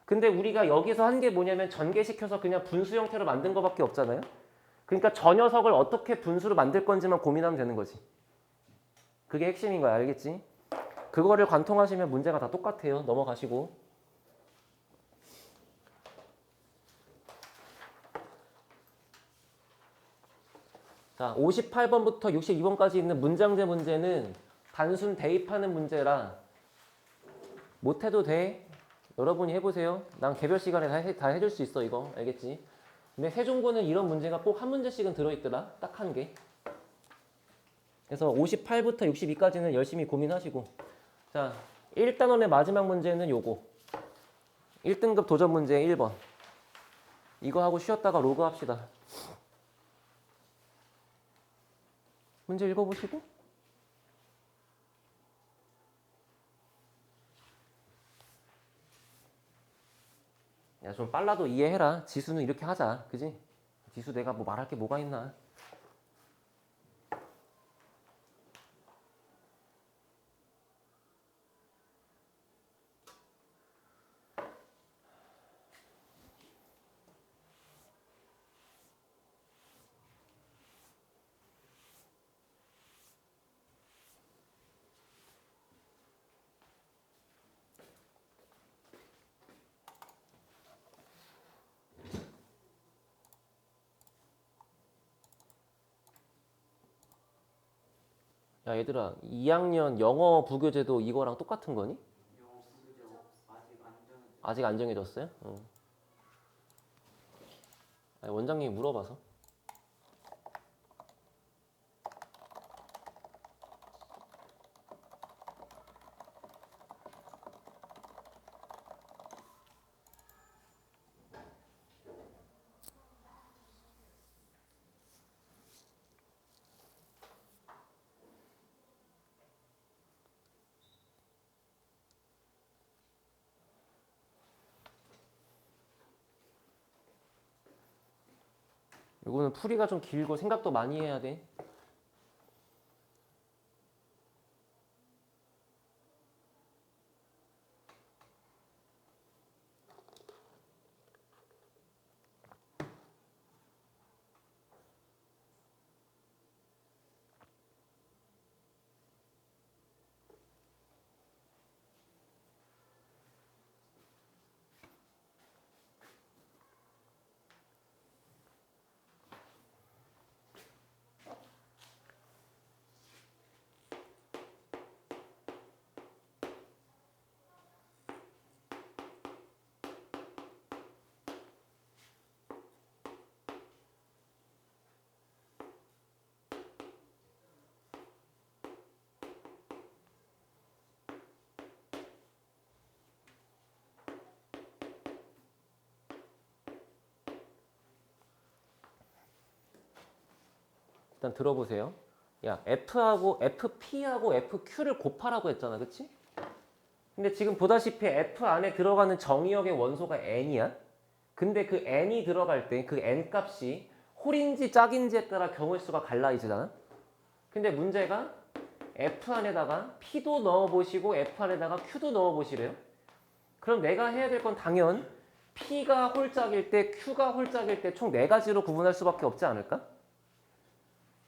S1: 근데 우리가 여기서 한 게 뭐냐면 전개시켜서 그냥 분수 형태로 만든 거밖에 없잖아요. 그러니까 저 녀석을 어떻게 분수로 만들 건지만 고민하면 되는 거지. 그게 핵심인 거야. 알겠지? 그거를 관통하시면 문제가 다 똑같아요. 넘어가시고. 자, 58번부터 62번까지 있는 문장제 문제는 단순 대입하는 문제라 못해도 돼. 여러분이 해보세요. 난 개별 시간에 다 해줄 수 있어 이거. 알겠지? 근데 세종고는 이런 문제가 꼭 한 문제씩은 들어있더라. 딱 한 개. 그래서 58부터 62까지는 열심히 고민하시고. 자, 1단원의 마지막 문제는 요거. 1등급 도전 문제 1번. 이거 하고 쉬었다가 로그 합시다. 문제 읽어보시고. 야, 좀 빨라도 이해해라. 지수는 이렇게 하자. 그지? 지수 내가 뭐 말할 게 뭐가 있나. 야, 얘들아. 2학년 영어 부교재도 이거랑 똑같은 거니?
S2: 영어 부교재 아직 안 정해져.
S1: 아직 안 정해졌어요? 응. 아니, 원장님이 물어봐서. 이거는 풀이가 좀 길고 생각도 많이 해야 돼. 일단 들어보세요. 야, F하고 FP하고 FQ를 곱하라고 했잖아. 그치? 근데 지금 보다시피 F 안에 들어가는 정의역의 원소가 n이야. 근데 그 n이 들어갈 때 그 n 값이 홀인지 짝인지에 따라 경우의 수가 갈라지잖아. 근데 문제가 F 안에다가 P도 넣어보시고 F 안에다가 Q도 넣어보시래요. 그럼 내가 해야 될 건 당연 P가 홀짝일 때 Q가 홀짝일 때 총 4가지로 구분할 수밖에 없지 않을까?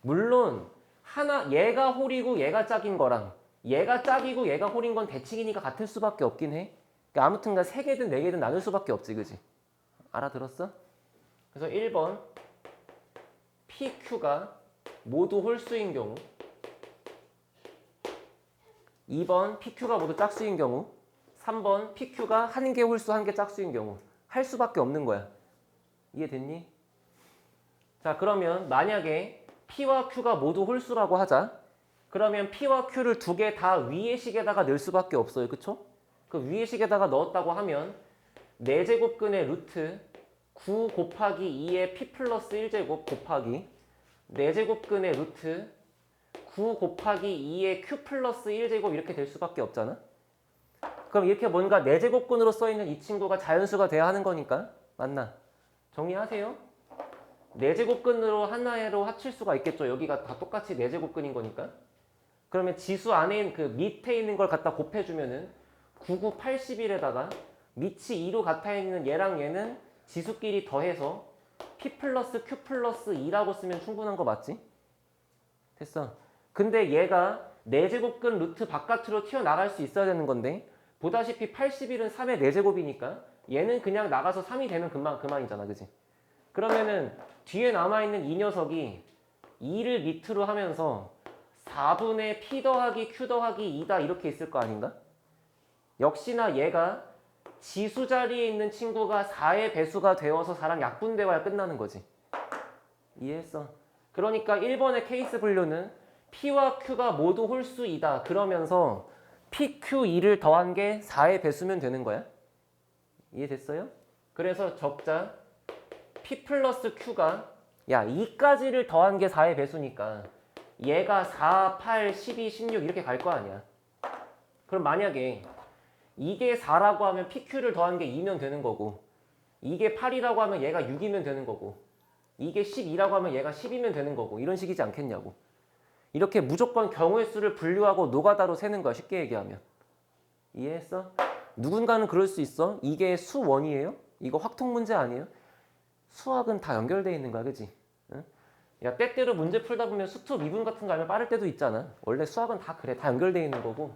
S1: 물론 하나 얘가 홀이고 얘가 짝인 거랑 얘가 짝이고 얘가 홀인 건 대칭이니까 같을 수밖에 없긴 해. 그러니까 아무튼간 3개든 4개든 나눌 수밖에 없지, 그지? 알아들었어? 그래서 1번 PQ가 모두 홀수인 경우, 2번 PQ가 모두 짝수인 경우, 3번 PQ가 한 개 홀수 한 개 짝수인 경우 할 수밖에 없는 거야. 이해됐니? 자, 그러면 만약에 P와 Q가 모두 홀수라고 하자. 그러면 P와 Q를 2개 다 위의 식에다가 넣을 수밖에 없어요. 그쵸? 그 위의 식에다가 넣었다고 하면 4제곱근의 루트 9 곱하기 2의 P 플러스 1제곱 곱하기 4제곱근의 루트 9 곱하기 2의 Q 플러스 1제곱 이렇게 될 수밖에 없잖아. 그럼 이렇게 뭔가 4제곱근으로 써있는 이 친구가 자연수가 돼야 하는 거니까. 맞나? 정리하세요. 4제곱근으로 하나로 합칠 수가 있겠죠. 여기가 다 똑같이 4제곱근인 거니까. 그러면 지수 안에 있는 그 밑에 있는 걸 갖다 곱해주면은 99, 81에다가 밑이 2로 같아 있는 얘랑 얘는 지수끼리 더해서 P 플러스 Q 플러스 2라고 쓰면 충분한 거 맞지? 됐어. 근데 얘가 4제곱근 루트 바깥으로 튀어나갈 수 있어야 되는 건데 보다시피 81은 3의 4제곱이니까 얘는 그냥 나가서 3이 되면 그만이잖아. 그지? 그러면은 뒤에 남아있는 이 녀석이 2를 밑으로 하면서 4분의 P 더하기 Q 더하기 2다 이렇게 있을 거 아닌가? 역시나 얘가 지수 자리에 있는 친구가 4의 배수가 되어서 4랑 약분되어야 끝나는 거지. 이해했어? 그러니까 1번의 케이스 분류는 P와 Q가 모두 홀수이다. 그러면서 PQ2를 더한 게 4의 배수면 되는 거야. 이해됐어요? 그래서 적자 P 플러스 Q가 야 2까지를 더한 게 4의 배수니까 얘가 4, 8, 12, 16 이렇게 갈 거 아니야. 그럼 만약에 이게 4라고 하면 PQ를 더한 게 2면 되는 거고 이게 8이라고 하면 얘가 6이면 되는 거고 이게 12라고 하면 얘가 10이면 되는 거고 이런 식이지 않겠냐고. 이렇게 무조건 경우의 수를 분류하고 노가다로 세는 거야. 쉽게 얘기하면. 이해했어? 누군가는 그럴 수 있어. 이게 수원이에요? 이거 확통 문제 아니에요? 수학은 다 연결되어 있는 거야. 그지? 응? 야 때때로 문제 풀다 보면 수투 미분 같은 거 하면 빠를 때도 있잖아. 원래 수학은 다 그래. 다 연결되어 있는 거고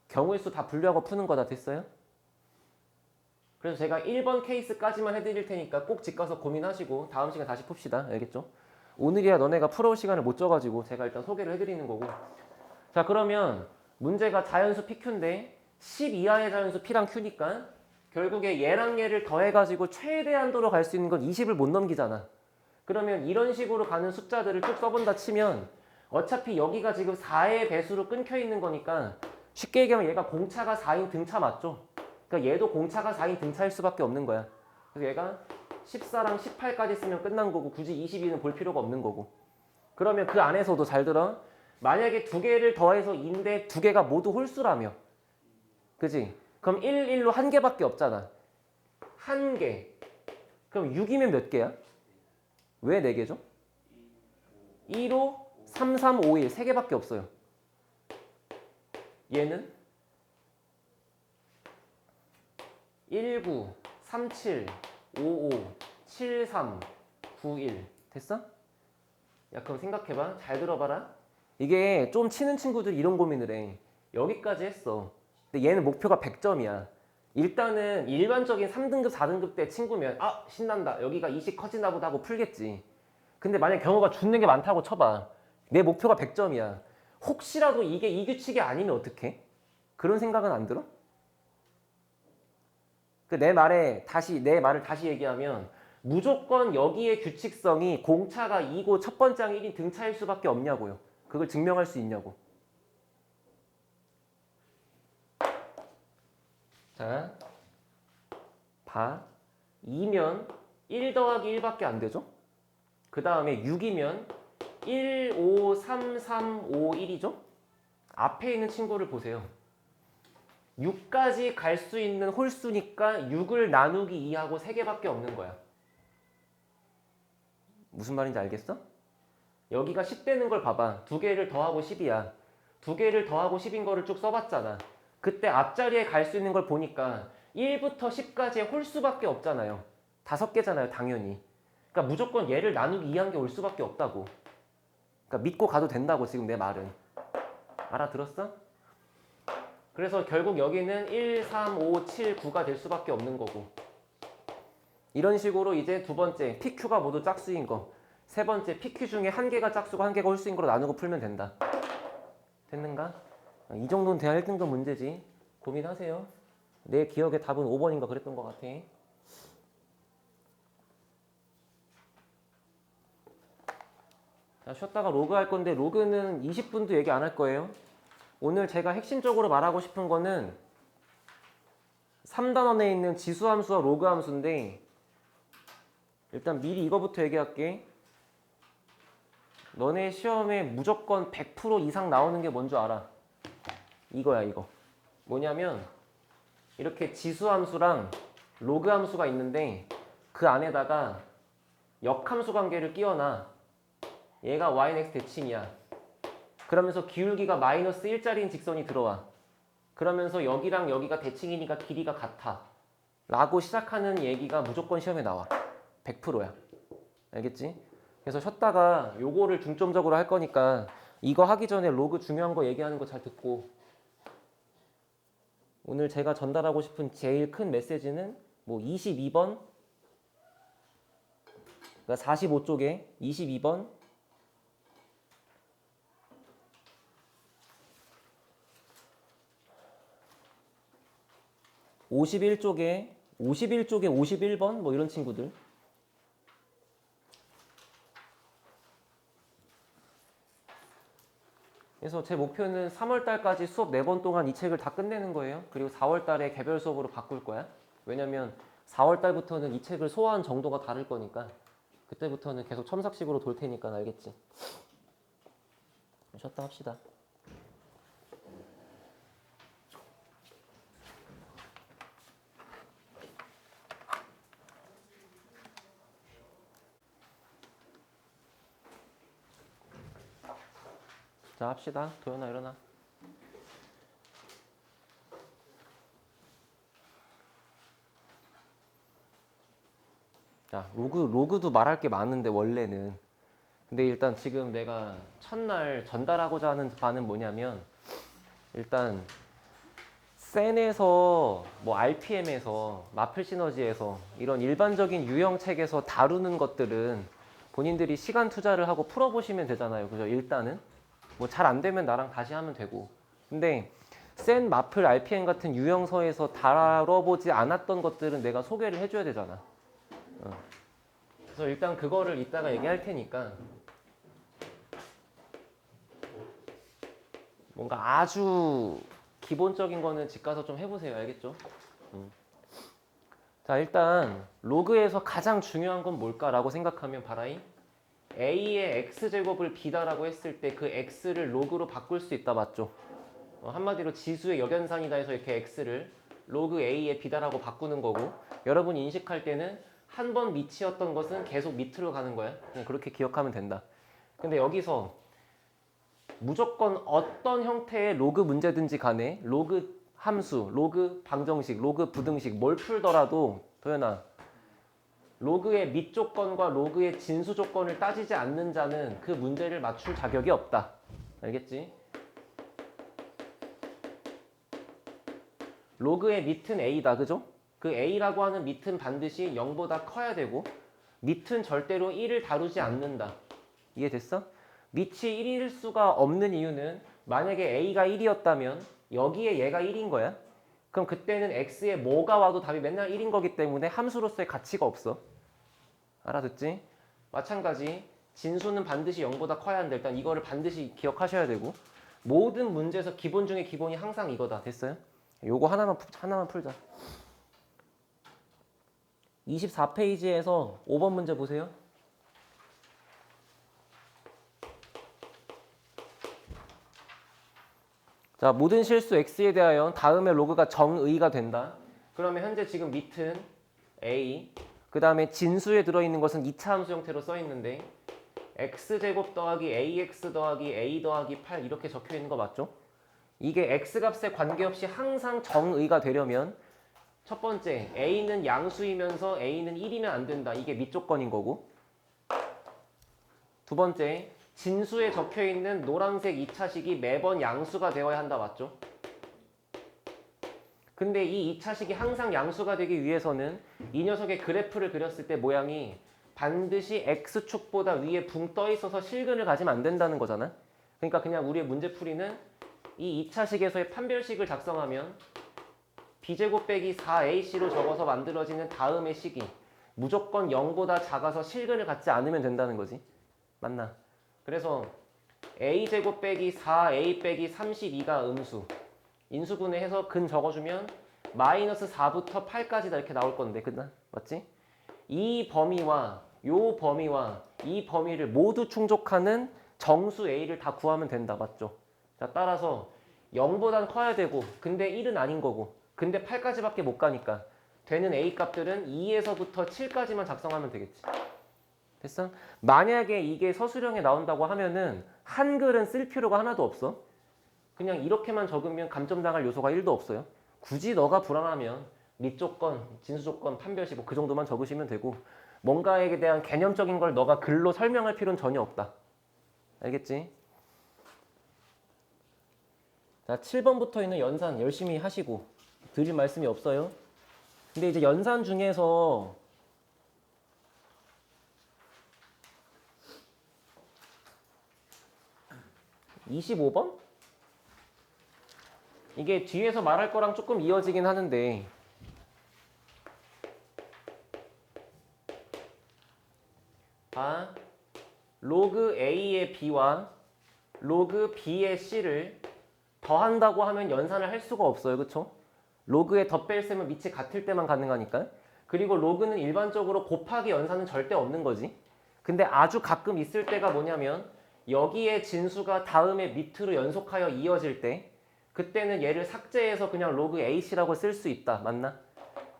S1: 경우의 수 다 분류하고 푸는 거다. 됐어요? 그래서 제가 1번 케이스까지만 해드릴 테니까 꼭 집 가서 고민하시고 다음 시간 다시 풉시다. 알겠죠? 오늘이야 너네가 풀어올 시간을 못 줘가지고 제가 일단 소개를 해드리는 거고. 자, 그러면 문제가 자연수 PQ인데 10 이하의 자연수 P랑 Q니까 결국에 얘랑 얘를 더해가지고 최대한도로 갈 수 있는 건 20을 못 넘기잖아. 그러면 이런 식으로 가는 숫자들을 쭉 써본다 치면 어차피 여기가 지금 4의 배수로 끊겨 있는 거니까 쉽게 얘기하면 얘가 공차가 4인 등차 맞죠? 그러니까 얘도 공차가 4인 등차일 수밖에 없는 거야. 그래서 얘가 14랑 18까지 쓰면 끝난 거고 굳이 22는 볼 필요가 없는 거고. 그러면 그 안에서도 잘 들어. 만약에 2개를 더해서 2인데 2개가 모두 홀수라며. 그지? 그럼 1, 1로 1개밖에 없잖아. 1개. 그럼 6이면 몇 개야? 왜 4개죠? 2로 3, 3, 5, 1. 3개밖에 없어요. 얘는 19, 37, 55, 73, 91. 됐어? 야, 그럼 생각해봐. 잘 들어봐라. 이게 좀 치는 친구들이 이런 고민을 해. 여기까지 했어. 근데 얘는 목표가 100점이야. 일단은 일반적인 3등급, 4등급 때 친구면 아, 신난다. 여기가 20 커지나 보다 하고 풀겠지. 근데 만약 경우가 죽는 게 많다고 쳐봐. 내 목표가 100점이야. 혹시라도 이게 이 규칙이 아니면 어떡해? 그런 생각은 안 들어? 내 말을 다시 얘기하면 무조건 여기의 규칙성이 공차가 2고 첫 번째랑 1이 등차일 수밖에 없냐고요. 그걸 증명할 수 있냐고. 자, 봐. 2면 1 더하기 1밖에 안 되죠? 그 다음에 6이면 1, 5, 3, 3, 5, 1이죠? 앞에 있는 친구를 보세요. 6까지 갈 수 있는 홀수니까 6을 나누기 2하고 3개밖에 없는 거야. 무슨 말인지 알겠어? 여기가 10 되는 걸 봐봐. 2개를 더하고 10이야. 2개를 더하고 10인 거를 쭉 써봤잖아. 그때 앞자리에 갈 수 있는 걸 보니까 1부터 10까지의 홀수밖에 없잖아요. 5개잖아요, 당연히. 그러니까 무조건 얘를 나누기 2한 게 올 수밖에 없다고. 그러니까 믿고 가도 된다고, 지금 내 말은. 알아들었어? 그래서 결국 여기는 1, 3, 5, 7, 9가 될 수밖에 없는 거고. 이런 식으로 이제 두 번째 PQ가 모두 짝수인 거, 세 번째 PQ 중에 한 개가 짝수고 한 개가 홀수인 거로 나누고 풀면 된다. 됐는가? 이 정도는 돼야 1등급 문제지. 고민하세요. 내 기억에 답은 5번인가 그랬던 것 같아. 자, 쉬었다가 로그 할 건데 로그는 20분도 얘기 안 할 거예요. 오늘 제가 핵심적으로 말하고 싶은 거는 3단원에 있는 지수함수와 로그함수인데 일단 미리 이거부터 얘기할게. 너네 시험에 무조건 100% 이상 나오는 게 뭔 줄 알아? 이거야 이거. 뭐냐면 이렇게 지수함수랑 로그함수가 있는데 그 안에다가 역함수 관계를 끼워놔. 얘가 yx 대칭이야. 그러면서 기울기가 마이너스 1짜리인 직선이 들어와. 그러면서 여기랑 여기가 대칭이니까 길이가 같아. 라고 시작하는 얘기가 무조건 시험에 나와. 100%야. 알겠지? 그래서 쉬었다가 요거를 중점적으로 할 거니까 이거 하기 전에 로그 중요한 거 얘기하는 거 잘 듣고 오늘 제가 전달하고 싶은 제일 큰 메시지는 뭐 22번 그러니까 45쪽에 22번 51쪽에 51번 뭐 이런 친구들. 그래서 제 목표는 3월 달까지 수업 4번 동안 이 책을 다 끝내는 거예요. 그리고 4월 달에 개별 수업으로 바꿀 거야. 왜냐면 4월 달부터는 이 책을 소화한 정도가 다를 거니까 그때부터는 계속 첨삭식으로 돌 테니까 알겠지? 쉬었다 합시다. 자 합시다. 도연아 일어나. 자 로그도 말할 게 많은데 원래는. 근데 일단 지금 내가 첫날 전달하고자 하는 바는 뭐냐면 일단 센에서 뭐 RPM에서 마플 시너지에서 이런 일반적인 유형 책에서 다루는 것들은 본인들이 시간 투자를 하고 풀어보시면 되잖아요. 그죠? 일단은 뭐 잘 안 되면 나랑 다시 하면 되고. 근데 센 마플 RPM 같은 유형서에서 다뤄보지 않았던 것들은 내가 소개를 해줘야 되잖아. 그래서 일단 그거를 이따가 얘기할 테니까 뭔가 아주 기본적인 거는 집 가서 좀 해보세요. 알겠죠? 자 일단 로그에서 가장 중요한 건 뭘까라고 생각하면 바라이 a의 x제곱을 b다라고 했을 때 그 x를 로그로 바꿀 수 있다 맞죠? 한마디로 지수의 역연산이다 해서 이렇게 x를 로그 a의 b다라고 바꾸는 거고 여러분이 인식할 때는 한 번 밑이었던 것은 계속 밑으로 가는 거야. 그냥 그렇게 기억하면 된다. 근데 여기서 무조건 어떤 형태의 로그 문제든지 간에 로그 함수, 로그 방정식, 로그 부등식 뭘 풀더라도 도연아 로그의 밑 조건과 로그의 진수 조건을 따지지 않는 자는 그 문제를 맞출 자격이 없다. 알겠지? 로그의 밑은 a다. 그죠? 그 a라고 하는 밑은 반드시 0보다 커야 되고 밑은 절대로 1을 다루지 않는다. 이해됐어? 밑이 1일 수가 없는 이유는 만약에 a가 1이었다면 여기에 얘가 1인 거야. 그럼 그때는 x에 뭐가 와도 답이 맨날 1인 거기 때문에 함수로서의 가치가 없어. 알아듣지? 마찬가지 진수는 반드시 0보다 커야 한다. 일단 이거를 반드시 기억하셔야 되고 모든 문제에서 기본 중에 기본이 항상 이거다. 됐어요? 요거 하나만 풀자. 24페이지에서 5번 문제 보세요. 자, 모든 실수 x에 대하여 다음에 로그가 정의가 된다. 그러면 현재 지금 밑은 a, 그 다음에 진수에 들어있는 것은 2차 함수 형태로 써있는데 x제곱 더하기 ax 더하기 a 더하기 8 이렇게 적혀있는 거 맞죠? 이게 x값에 관계없이 항상 정의가 되려면 첫 번째, a는 양수이면서 a는 1이면 안 된다. 이게 밑조건인 거고 두 번째, 진수에 적혀있는 노란색 2차식이 매번 양수가 되어야 한다. 맞죠? 근데 이 2차식이 항상 양수가 되기 위해서는 이 녀석의 그래프를 그렸을 때 모양이 반드시 x축보다 위에 붕 떠 있어서 실근을 가지면 안 된다는 거잖아. 그러니까 그냥 우리의 문제풀이는 이 2차식에서의 판별식을 작성하면 b제곱 빼기 4ac로 적어서 만들어지는 다음의 식이 무조건 0보다 작아서 실근을 갖지 않으면 된다는 거지. 맞나? 그래서 a제곱 빼기 4a 빼기 32가 음수. 인수분해해서 근 적어주면 마이너스 4부터 8까지 다 이렇게 나올 건데, 그나 맞지? 이 범위와 요 범위와 이 범위를 모두 충족하는 정수 a를 다 구하면 된다, 맞죠? 자, 따라서 0보단 커야 되고, 근데 1은 아닌 거고, 근데 8까지밖에 못 가니까 되는 a 값들은 2에서부터 7까지만 작성하면 되겠지. 됐어? 만약에 이게 서술형에 나온다고 하면은 한글은 쓸 필요가 하나도 없어. 그냥 이렇게만 적으면 감점당할 요소가 1도 없어요. 굳이 너가 불안하면 밑조건, 진수조건, 판별식 뭐 그 정도만 적으시면 되고 뭔가에 대한 개념적인 걸 너가 글로 설명할 필요는 전혀 없다. 알겠지? 자, 7번부터 있는 연산 열심히 하시고 드릴 말씀이 없어요. 근데 이제 연산 중에서 (25번) 이게 뒤에서 말할 거랑 조금 이어지긴 하는데 로그 A의 B와 로그 B의 C를 더한다고 하면 연산을 할 수가 없어요. 그쵸? 로그의 덧뺄셈은 밑이 같을 때만 가능하니까. 그리고 로그는 일반적으로 곱하기 연산은 절대 없는 거지. 근데 아주 가끔 있을 때가 뭐냐면 여기에 진수가 다음에 밑으로 연속하여 이어질 때 그때는 얘를 삭제해서 그냥 로그 AC라고 쓸 수 있다. 맞나?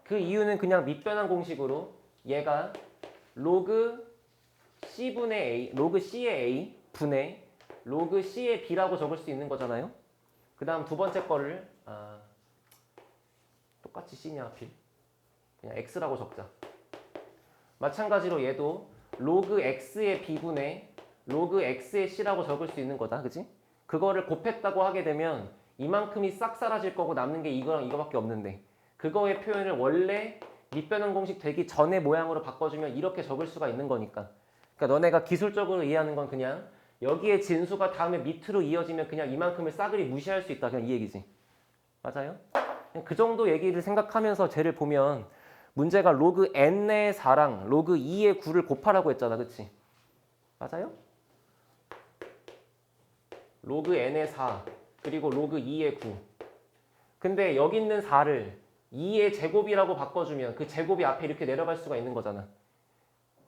S1: 그 이유는 그냥 밑변환 공식으로 얘가 로그 C분의 A, 로그 C의 A 분의 로그 C의 B라고 적을 수 있는 거잖아요. 그 다음 두 번째 거를 똑같이 C냐 하필 그냥 X라고 적자. 마찬가지로 얘도 로그 X의 B분의 로그 X의 C라고 적을 수 있는 거다. 그치? 그거를 곱했다고 하게 되면 이만큼이 싹 사라질 거고 남는 게 이거랑 이거밖에 없는데 그거의 표현을 원래 밑변환 공식 되기 전의 모양으로 바꿔주면 이렇게 적을 수가 있는 거니까. 그러니까 너네가 기술적으로 이해하는 건 그냥 여기에 진수가 다음에 밑으로 이어지면 그냥 이만큼을 싸그리 무시할 수 있다. 그냥 이 얘기지. 맞아요? 그냥 그 정도 얘기를 생각하면서 쟤를 보면 문제가 로그 n의 4랑 로그 2의 9를 곱하라고 했잖아. 그치? 맞아요? 로그 n의 4 그리고 로그 2의 9. 근데 여기 있는 4를 2의 제곱이라고 바꿔주면 그 제곱이 앞에 이렇게 내려갈 수가 있는 거잖아.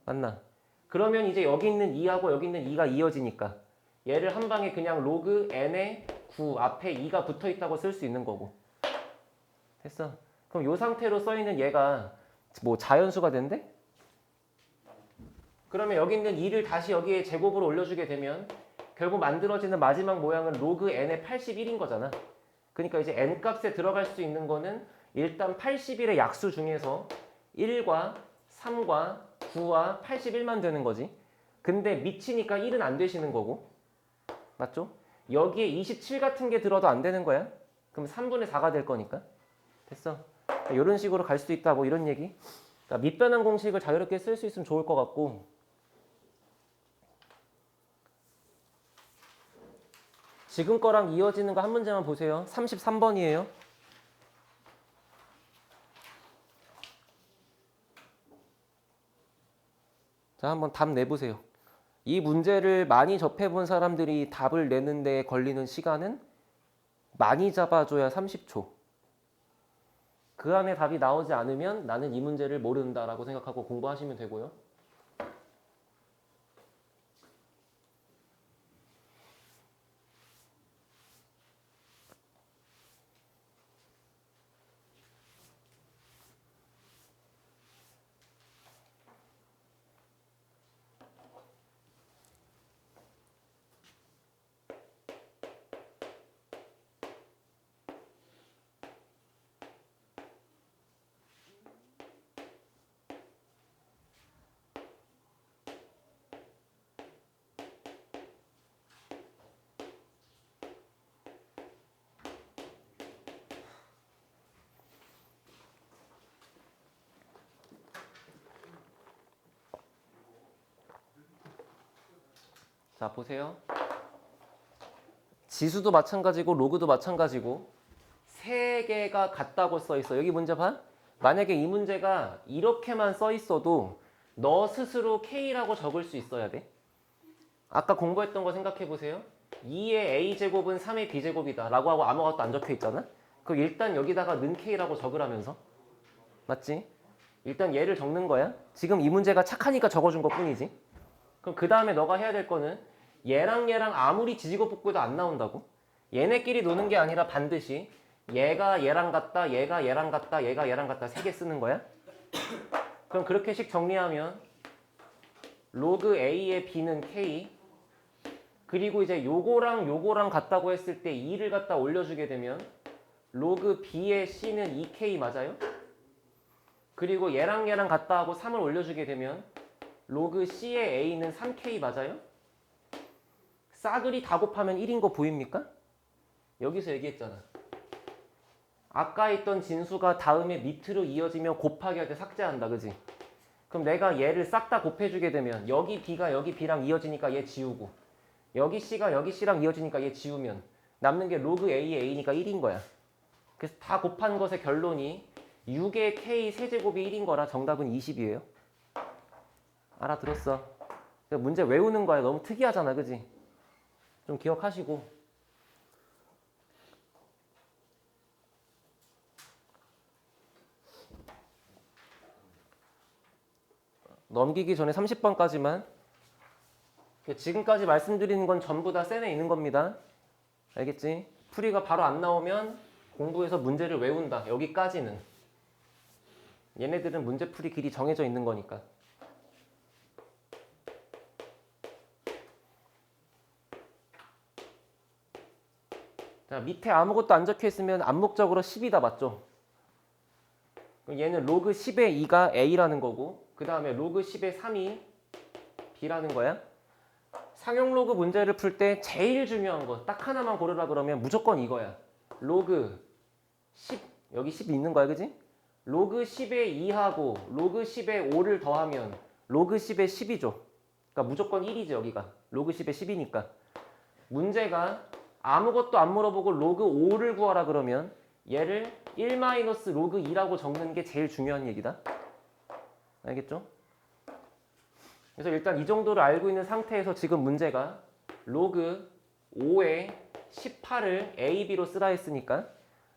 S1: 맞나? 그러면 이제 여기 있는 2하고 여기 있는 2가 이어지니까 얘를 한 방에 그냥 로그 n의 9 앞에 2가 붙어 있다고 쓸 수 있는 거고. 됐어. 그럼 이 상태로 써 있는 얘가 뭐 자연수가 된대? 그러면 여기 있는 2를 다시 여기에 제곱으로 올려주게 되면 결국 만들어지는 마지막 모양은 로그 n의 81인 거잖아. 그러니까 이제 n 값에 들어갈 수 있는 거는 일단 81의 약수 중에서 1과 3과 9와 81만 되는 거지. 근데 미치니까 1은 안 되시는 거고. 맞죠? 여기에 27 같은 게 들어도 안 되는 거야. 그럼 3분의 4가 될 거니까. 됐어. 이런 식으로 갈 수 있다. 뭐 이런 얘기. 그러니까 밑변환 공식을 자유롭게 쓸 수 있으면 좋을 것 같고. 지금 거랑 이어지는 거 한 문제만 보세요. 33번이에요. 자, 한번 답 내보세요. 이 문제를 많이 접해본 사람들이 답을 내는데 걸리는 시간은 많이 잡아줘야 30초. 그 안에 답이 나오지 않으면 나는 이 문제를 모른다라고 생각하고 공부하시면 되고요. 자, 보세요. 지수도 마찬가지고 로그도 마찬가지고 세 개가 같다고 써 있어. 여기 문제 봐. 만약에 이 문제가 이렇게만 써 있어도 너 스스로 K라고 적을 수 있어야 돼. 아까 공부했던 거 생각해 보세요. 2의 A제곱은 3의 B제곱이다 라고 하고 아무것도 안 적혀 있잖아. 그럼 일단 여기다가 는 K라고 적으라면서. 맞지? 일단 얘를 적는 거야. 지금 이 문제가 착하니까 적어준 것 뿐이지. 그럼 그 다음에 너가 해야 될 거는 얘랑 얘랑 아무리 지지고 볶고도 안 나온다고. 얘네끼리 노는 게 아니라 반드시 얘가 얘랑 같다, 얘가 얘랑 같다, 얘가 얘랑 같다 세 개 쓰는 거야. 그럼 그렇게씩 정리하면 로그 A의 B는 K, 그리고 이제 요거랑 요거랑 같다고 했을 때 2를 갖다 올려주게 되면 로그 B의 C는 2K 맞아요? 그리고 얘랑 얘랑 같다 하고 3을 올려주게 되면 로그 C의 A는 3K 맞아요? 싸그리 다 곱하면 1인 거 보입니까? 여기서 얘기했잖아. 아까 있던 진수가 다음에 밑으로 이어지면 곱하기 할 때 삭제한다. 그지? 그럼 내가 얘를 싹 다 곱해주게 되면 여기 B가 여기 B랑 이어지니까 얘 지우고 여기 C가 여기 C랑 이어지니까 얘 지우면 남는 게 로그 A의 A니까 1인 거야. 그래서 다 곱한 것의 결론이 6의 K 세제곱이 1인 거라 정답은 20이에요. 알아들었어? 문제 외우는 거야. 너무 특이하잖아. 그지? 좀 기억하시고. 넘기기 전에 30번까지만. 지금까지 말씀드리는 건 전부 다 센에 있는 겁니다. 알겠지? 풀이가 바로 안 나오면 공부해서 문제를 외운다. 여기까지는. 얘네들은 문제풀이 길이 정해져 있는 거니까. 자, 밑에 아무것도 안 적혀 있으면 암묵적으로 10이다. 맞죠? 그럼 얘는 로그 10의 2가 A라는 거고 그 다음에 로그 10의 3이 B라는 거야. 상용 로그 문제를 풀 때 제일 중요한 거 딱 하나만 고르라 그러면 무조건 이거야. 로그 10, 여기 10 있는 거야. 그지? 로그 10의 2하고 로그 10의 5를 더하면 로그 10의 10이죠. 그러니까 무조건 1이지 여기가. 로그 10의 10이니까. 문제가 아무것도 안 물어보고 로그 5를 구하라 그러면 얘를 1-로그 2라고 적는 게 제일 중요한 얘기다. 알겠죠? 그래서 일단 이 정도를 알고 있는 상태에서 지금 문제가 로그 5의 18을 A, B로 쓰라 했으니까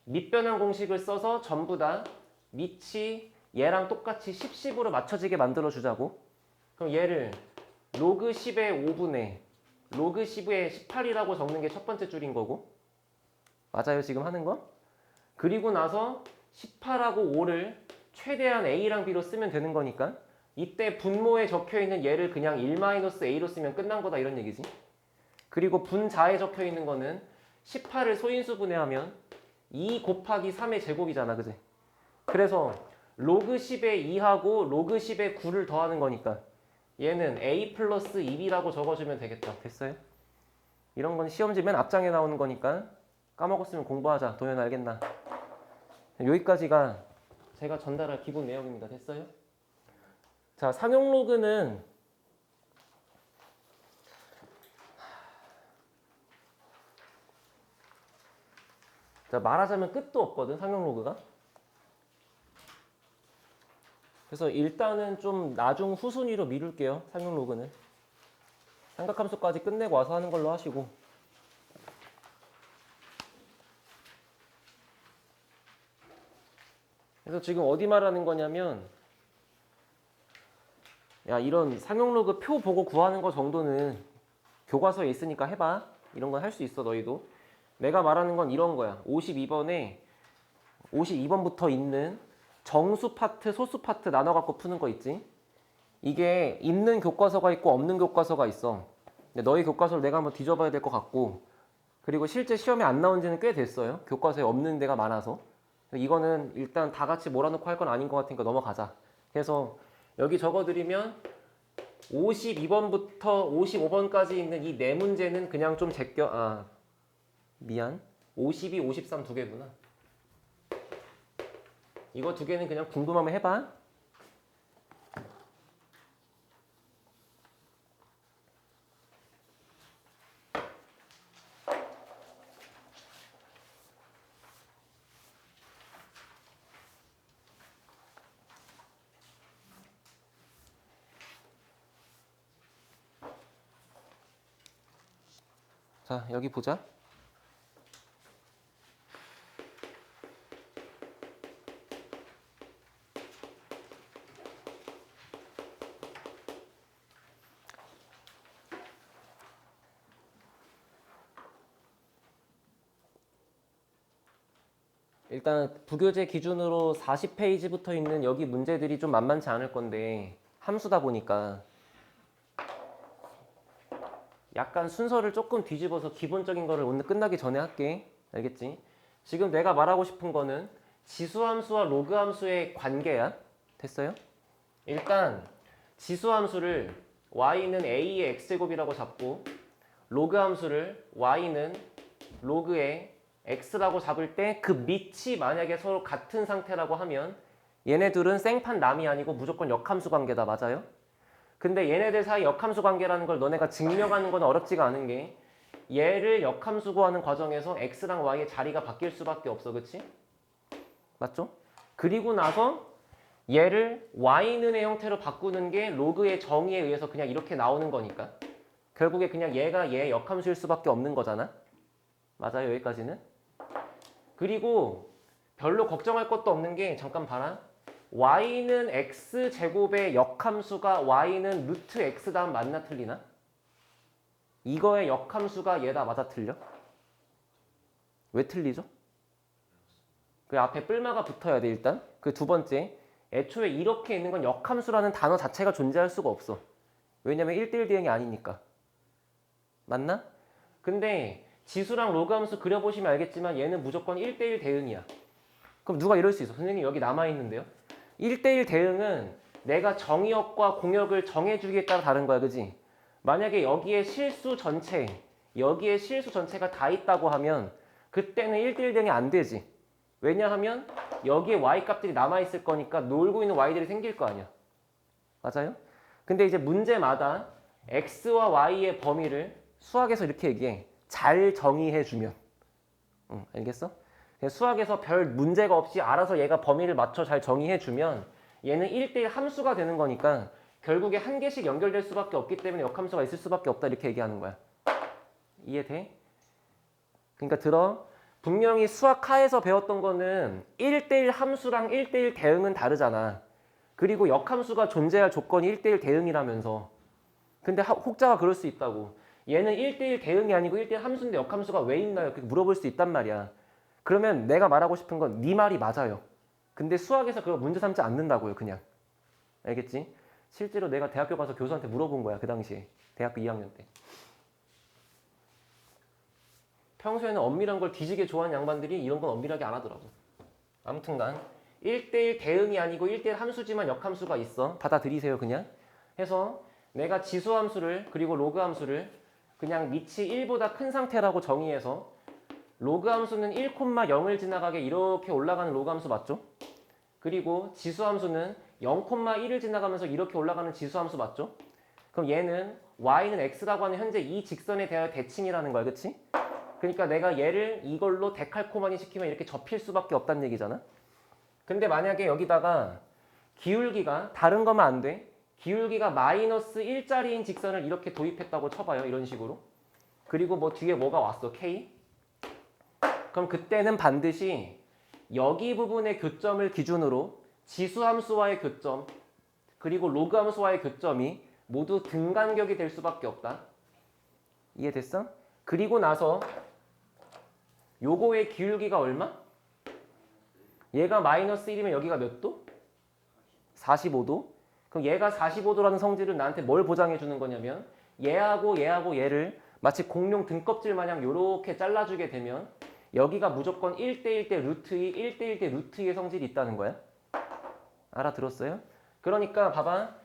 S1: 밑변환 공식을 써서 전부 다 밑이 얘랑 똑같이 10, 10으로 맞춰지게 만들어 주자고. 그럼 얘를 로그 10의 5분의 로그 10의 18이라고 적는 게 첫 번째 줄인 거고. 맞아요 지금 하는 거? 그리고 나서 18하고 5를 최대한 A랑 B로 쓰면 되는 거니까 이때 분모에 적혀있는 얘를 그냥 1-A로 쓰면 끝난 거다 이런 얘기지. 그리고 분자에 적혀있는 거는 18을 소인수 분해하면 2 곱하기 3의 제곱이잖아. 그지? 그래서 로그 10의 2하고 로그 10의 9를 더하는 거니까 얘는 A 플러스 2B라고 적어주면 되겠다. 됐어요? 이런 건 시험지 맨 앞장에 나오는 거니까 까먹었으면 공부하자. 도현 알겠나? 여기까지가 제가 전달할 기본 내용입니다. 됐어요? 자, 상용 로그는 자, 말하자면 끝도 없거든. 상용 로그가. 그래서 일단은 좀 나중 후순위로 미룰게요. 상용 로그는. 삼각함수까지 끝내고 와서 하는 걸로 하시고. 그래서 지금 어디 말하는 거냐면 야, 이런 상용 로그 표 보고 구하는 거 정도는 교과서에 있으니까 해봐. 이런 건 할 수 있어 너희도. 내가 말하는 건 이런 거야. 52번부터 있는 정수 파트, 소수 파트 나눠 갖고 푸는 거 있지. 이게 있는 교과서가 있고 없는 교과서가 있어. 근데 너희 교과서를 내가 한번 뒤져봐야 될 것 같고, 그리고 실제 시험에 안 나온 지는 꽤 됐어요. 교과서에 없는 데가 많아서. 이거는 일단 다 같이 몰아놓고 할 건 아닌 것 같으니까 넘어가자. 그래서 여기 적어드리면 52번부터 55번까지 있는 이 네 문제는 그냥 좀 제껴. 미안. 52, 53 두 개구나. 이거 두 개는 그냥 궁금하면 해봐. 자, 여기 보자. 일단 부교재 기준으로 40페이지부터 있는 여기 문제들이 좀 만만치 않을 건데 함수다 보니까 약간 순서를 조금 뒤집어서 기본적인 거를 오늘 끝나기 전에 할게. 알겠지? 지금 내가 말하고 싶은 거는 지수함수와 로그함수의 관계야. 됐어요? 일단 지수함수를 y는 a의 x제곱이라고 잡고 로그함수를 y는 로그의 x라고 잡을 때 그 밑이 만약에 서로 같은 상태라고 하면 얘네들은 생판 남이 아니고 무조건 역함수 관계다. 맞아요? 근데 얘네들 사이 역함수 관계라는 걸 너네가 증명하는 건 어렵지가 않은 게 얘를 역함수 구하는 과정에서 x랑 y의 자리가 바뀔 수밖에 없어. 그치? 맞죠? 그리고 나서 얘를 y는의 형태로 바꾸는 게 로그의 정의에 의해서 그냥 이렇게 나오는 거니까 결국에 그냥 얘가 얘의 역함수일 수밖에 없는 거잖아. 맞아요? 여기까지는? 그리고 별로 걱정할 것도 없는 게 잠깐 봐라. y는 x제곱의 역함수가 y는 루트 x 다음 맞나 틀리나? 이거의 역함수가 얘다. 맞아 틀려? 왜 틀리죠? 그 앞에 뿔마가 붙어야 돼 일단. 그 두 번째, 애초에 이렇게 있는 건 역함수라는 단어 자체가 존재할 수가 없어. 왜냐면 1대1 대응이 아니니까. 맞나? 근데 지수랑 로그함수 그려보시면 알겠지만 얘는 무조건 1대1 대응이야. 그럼 누가 이럴 수 있어? 선생님 여기 남아있는데요? 1대1 대응은 내가 정의역과 공역을 정해주기에 따라 다른 거야. 그지? 만약에 여기에 실수 전체, 여기에 실수 전체가 다 있다고 하면 그때는 1대1 대응이 안 되지. 왜냐하면 여기에 y값들이 남아있을 거니까 놀고 있는 y들이 생길 거 아니야. 맞아요? 근데 이제 문제마다 x와 y의 범위를 수학에서 이렇게 얘기해. 잘 정의해주면. 알겠어? 수학에서 별 문제가 없이 알아서 얘가 범위를 맞춰 잘 정의해주면 얘는 1대1 함수가 되는 거니까 결국에 한 개씩 연결될 수밖에 없기 때문에 역함수가 있을 수밖에 없다. 이렇게 얘기하는 거야. 이해돼? 그러니까 들어. 분명히 수학하에서 배웠던 거는 1대1 함수랑 1대1 대응은 다르잖아. 그리고 역함수가 존재할 조건이 1대1 대응이라면서. 근데 혹자가 그럴 수 있다고. 얘는 1대1 대응이 아니고 1대1 함수인데 역함수가 왜 있나요? 그렇게 물어볼 수 있단 말이야. 그러면 내가 말하고 싶은 건 네 말이 맞아요. 근데 수학에서 그걸 문제 삼지 않는다고요. 그냥. 알겠지? 실제로 내가 대학교 가서 교수한테 물어본 거야. 그 당시에. 대학교 2학년 때. 평소에는 엄밀한 걸 뒤지게 좋아하는 양반들이 이런 건 엄밀하게 안 하더라고. 아무튼간 1대1 대응이 아니고 1대1 함수지만 역함수가 있어. 받아들이세요. 그냥. 해서 내가 지수함수를 그리고 로그함수를 그냥 밑이 1보다 큰 상태라고 정의해서 로그함수는 1,0을 지나가게 이렇게 올라가는 로그함수 맞죠? 그리고 지수함수는 0,1을 지나가면서 이렇게 올라가는 지수함수 맞죠? 그럼 얘는 y는 x라고 하는 현재 이 직선에 대하여 대칭이라는 거야. 그치? 그러니까 내가 얘를 이걸로 데칼코마니 시키면 이렇게 접힐 수밖에 없다는 얘기잖아. 근데 만약에 여기다가 기울기가 다른 거면 안 돼. 기울기가 마이너스 1짜리인 직선을 이렇게 도입했다고 쳐봐요. 이런 식으로. 그리고 뭐 뒤에 뭐가 왔어. k. 그럼 그때는 반드시 여기 부분의 교점을 기준으로 지수함수와의 교점 그리고 로그함수와의 교점이 모두 등간격이 될 수밖에 없다. 이해됐어? 그리고 나서 요거의 기울기가 얼마? 얘가 마이너스 1이면 여기가 몇 도? 45도. 그럼 얘가 45도라는 성질은 나한테 뭘 보장해 주는 거냐면 얘하고 얘하고 얘를 마치 공룡 등껍질 마냥 요렇게 잘라주게 되면 여기가 무조건 1대1 대 루트 2, 1대1 대 루트 2의 성질이 있다는 거야. 알아들었어요? 그러니까 봐봐.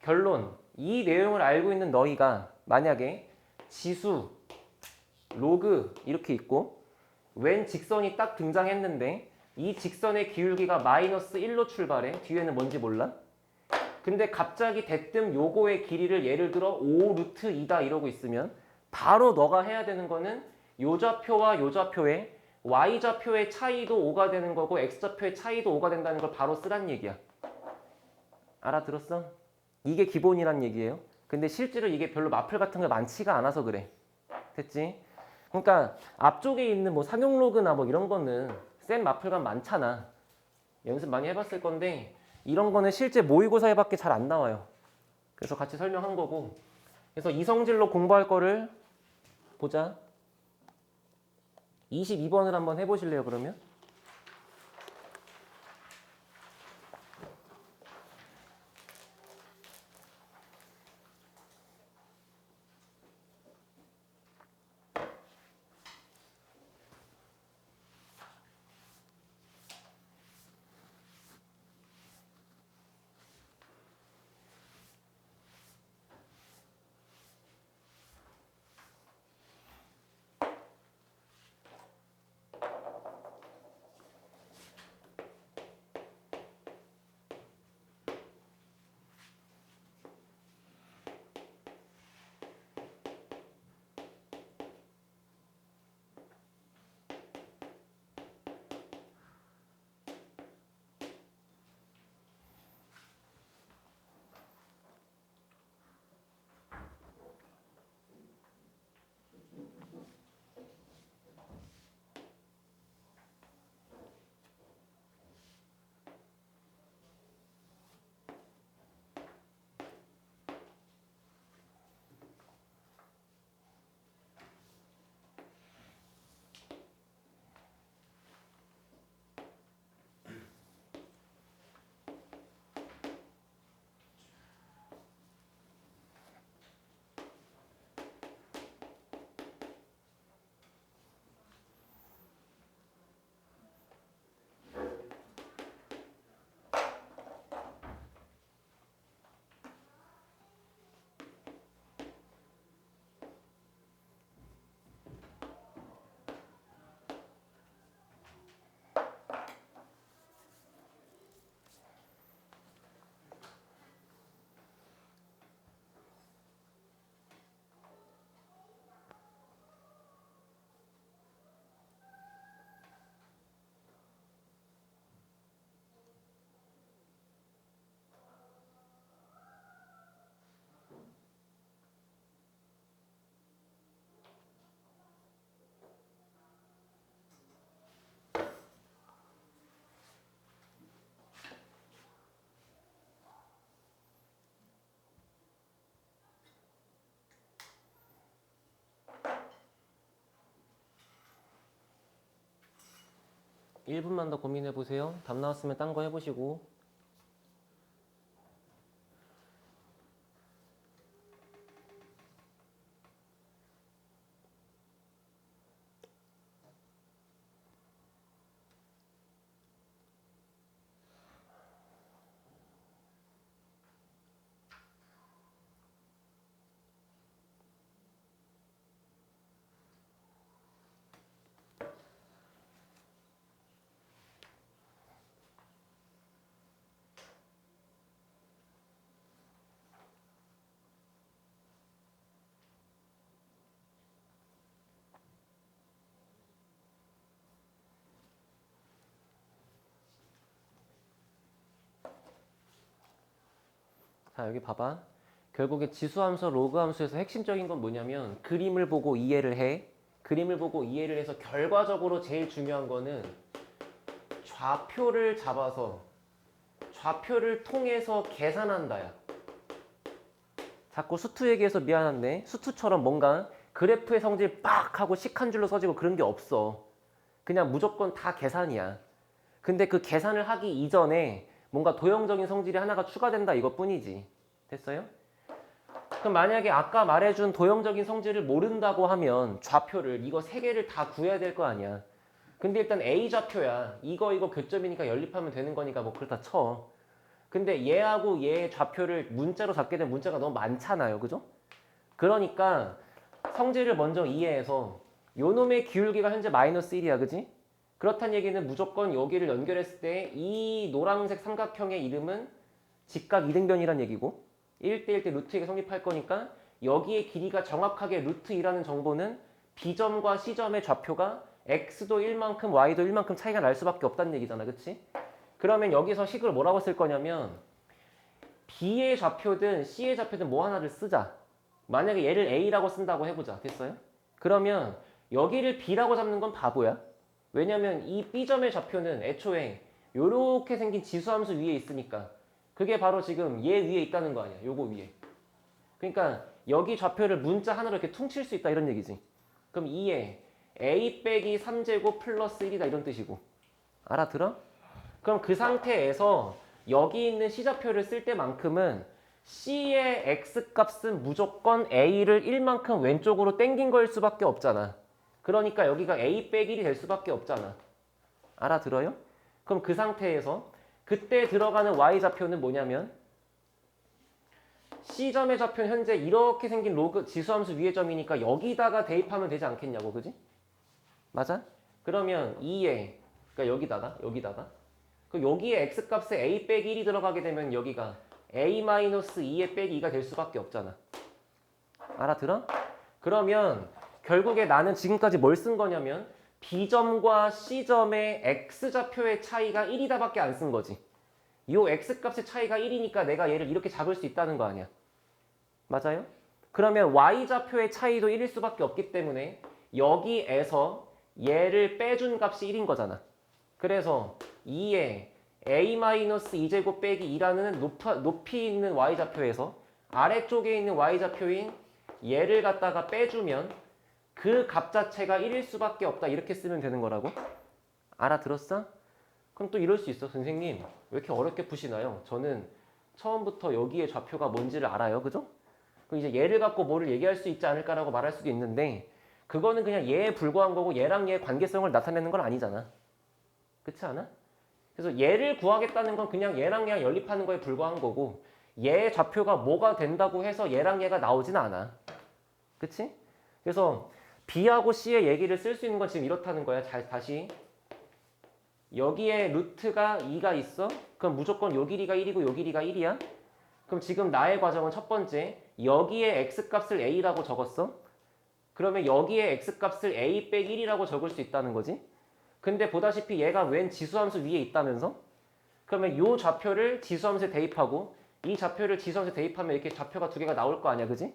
S1: 결론. 이 내용을 알고 있는 너희가 만약에 지수, 로그 이렇게 있고 웬 직선이 딱 등장했는데 이 직선의 기울기가 마이너스 1로 출발해. 뒤에는 뭔지 몰라? 근데 갑자기 대뜸 요거의 길이를 예를 들어 5 루트 2다 이러고 있으면 바로 너가 해야 되는 거는 요 좌표와 요 좌표의 y좌표의 차이도 5가 되는 거고 x좌표의 차이도 5가 된다는 걸 바로 쓰란 얘기야. 알아들었어? 이게 기본이란 얘기예요. 근데 실제로 이게 별로 마플 같은 게 많지가 않아서 그래. 됐지? 그러니까 앞쪽에 있는 뭐 상용로그나 뭐 이런 거는 쌤 마플감 많잖아. 연습 많이 해봤을 건데 이런 거는 실제 모의고사에밖에 잘 안 나와요. 그래서 같이 설명한 거고. 그래서 이성질로 공부할 거를 보자. 22번을 한번 해보실래요, 그러면? 일 분만 더 고민해 보세요. 답 나왔으면 딴 거 해보시고. 자, 여기 봐봐. 결국에 지수함수, 로그함수에서 핵심적인 건 뭐냐면 그림을 보고 이해를 해. 그림을 보고 이해를 해서 결과적으로 제일 중요한 거는 좌표를 잡아서 좌표를 통해서 계산한다야. 자꾸 수투 얘기해서 미안한데 수투처럼 뭔가 그래프의 성질 빡 하고 식 한 줄로 써지고 그런 게 없어. 그냥 무조건 다 계산이야. 근데 그 계산을 하기 이전에 뭔가 도형적인 성질이 하나가 추가된다 이것뿐이지. 됐어요? 그럼 만약에 아까 말해준 도형적인 성질을 모른다고 하면 좌표를 이거 세 개를 다 구해야 될 거 아니야. 근데 일단 A 좌표야. 이거 교점이니까 연립하면 되는 거니까 뭐 그렇다 쳐. 근데 얘하고 얘의 좌표를 문자로 잡게 되면 문자가 너무 많잖아요. 그죠? 그러니까 성질을 먼저 이해해서 요 놈의 기울기가 현재 마이너스 1이야. 그지? 그렇다는 얘기는 무조건 여기를 연결했을 때 이 노란색 삼각형의 이름은 직각 이등변이란 얘기고 1대1 대 루트 2가 성립할 거니까 여기의 길이가 정확하게 루트 2라는 정보는 B점과 C점의 좌표가 X도 1만큼 Y도 1만큼 차이가 날 수밖에 없다는 얘기잖아. 그치? 그러면 여기서 식을 뭐라고 쓸 거냐면 B의 좌표든 C의 좌표든 뭐 하나를 쓰자. 만약에 얘를 A라고 쓴다고 해보자. 됐어요? 그러면 여기를 B라고 잡는 건 바보야. 왜냐면 이 B점의 좌표는 애초에 요렇게 생긴 지수함수 위에 있으니까 그게 바로 지금 얘 위에 있다는 거 아니야. 요거 위에. 그러니까 여기 좌표를 문자 하나로 이렇게 퉁칠 수 있다 이런 얘기지. 그럼 2에 A 빼기 3제곱 플러스 1이다 이런 뜻이고. 알아들어? 그럼 그 상태에서 여기 있는 C좌표를 쓸 때만큼은 C의 X값은 무조건 A를 1만큼 왼쪽으로 당긴 거일 수밖에 없잖아. 그러니까 여기가 A 빼기 1이 될 수밖에 없잖아. 알아들어요? 그럼 그 상태에서 그때 들어가는 Y좌표는 뭐냐면 C점의 좌표는 현재 이렇게 생긴 로그 지수함수 위의 점이니까 여기다가 대입하면 되지 않겠냐고, 그지? 맞아? 그러면 2에 그러니까 여기다가 그 여기에 X값에 A 빼기 1이 들어가게 되면 여기가 A-2에 빼기 2가 될 수밖에 없잖아. 알아들어? 그러면 결국에 나는 지금까지 뭘 쓴 거냐면 B점과 C점의 X좌표의 차이가 1이다밖에 안 쓴 거지. 요 X값의 차이가 1이니까 내가 얘를 이렇게 잡을 수 있다는 거 아니야. 맞아요? 그러면 Y좌표의 차이도 1일 수밖에 없기 때문에 여기에서 얘를 빼준 값이 1인 거잖아. 그래서 2에 A-2제곱 빼기 2라는 높이 있는 Y좌표에서 아래쪽에 있는 Y좌표인 얘를 갖다가 빼주면 그 값 자체가 1일 수밖에 없다 이렇게 쓰면 되는 거라고. 알아들었어? 그럼 또 이럴 수 있어. 선생님 왜 이렇게 어렵게 푸시나요? 저는 처음부터 여기에 좌표가 뭔지를 알아요. 그죠? 그럼 이제 얘를 갖고 뭐를 얘기할 수 있지 않을까라고 말할 수도 있는데 그거는 그냥 얘에 불과한 거고 얘랑 얘의 관계성을 나타내는 건 아니잖아. 그렇지 않아? 그래서 얘를 구하겠다는 건 그냥 얘랑 얘랑 연립하는 거에 불과한 거고 얘의 좌표가 뭐가 된다고 해서 얘랑 얘가 나오진 않아. 그치? 그래서 B하고 C의 얘기를 쓸 수 있는 건 지금 이렇다는 거야. 다시 여기에 루트가 2가 있어? 그럼 무조건 요 길이가 1이고 요 길이가 1이야? 그럼 지금 나의 과정은 첫 번째 여기에 X값을 A라고 적었어? 그러면 여기에 X값을 A 빼기 1이라고 적을 수 있다는 거지? 근데 보다시피 얘가 웬 지수함수 위에 있다면서? 그러면 요 좌표를 지수함수에 대입하고 이 좌표를 지수함수에 대입하면 이렇게 좌표가 두 개가 나올 거 아니야, 그지?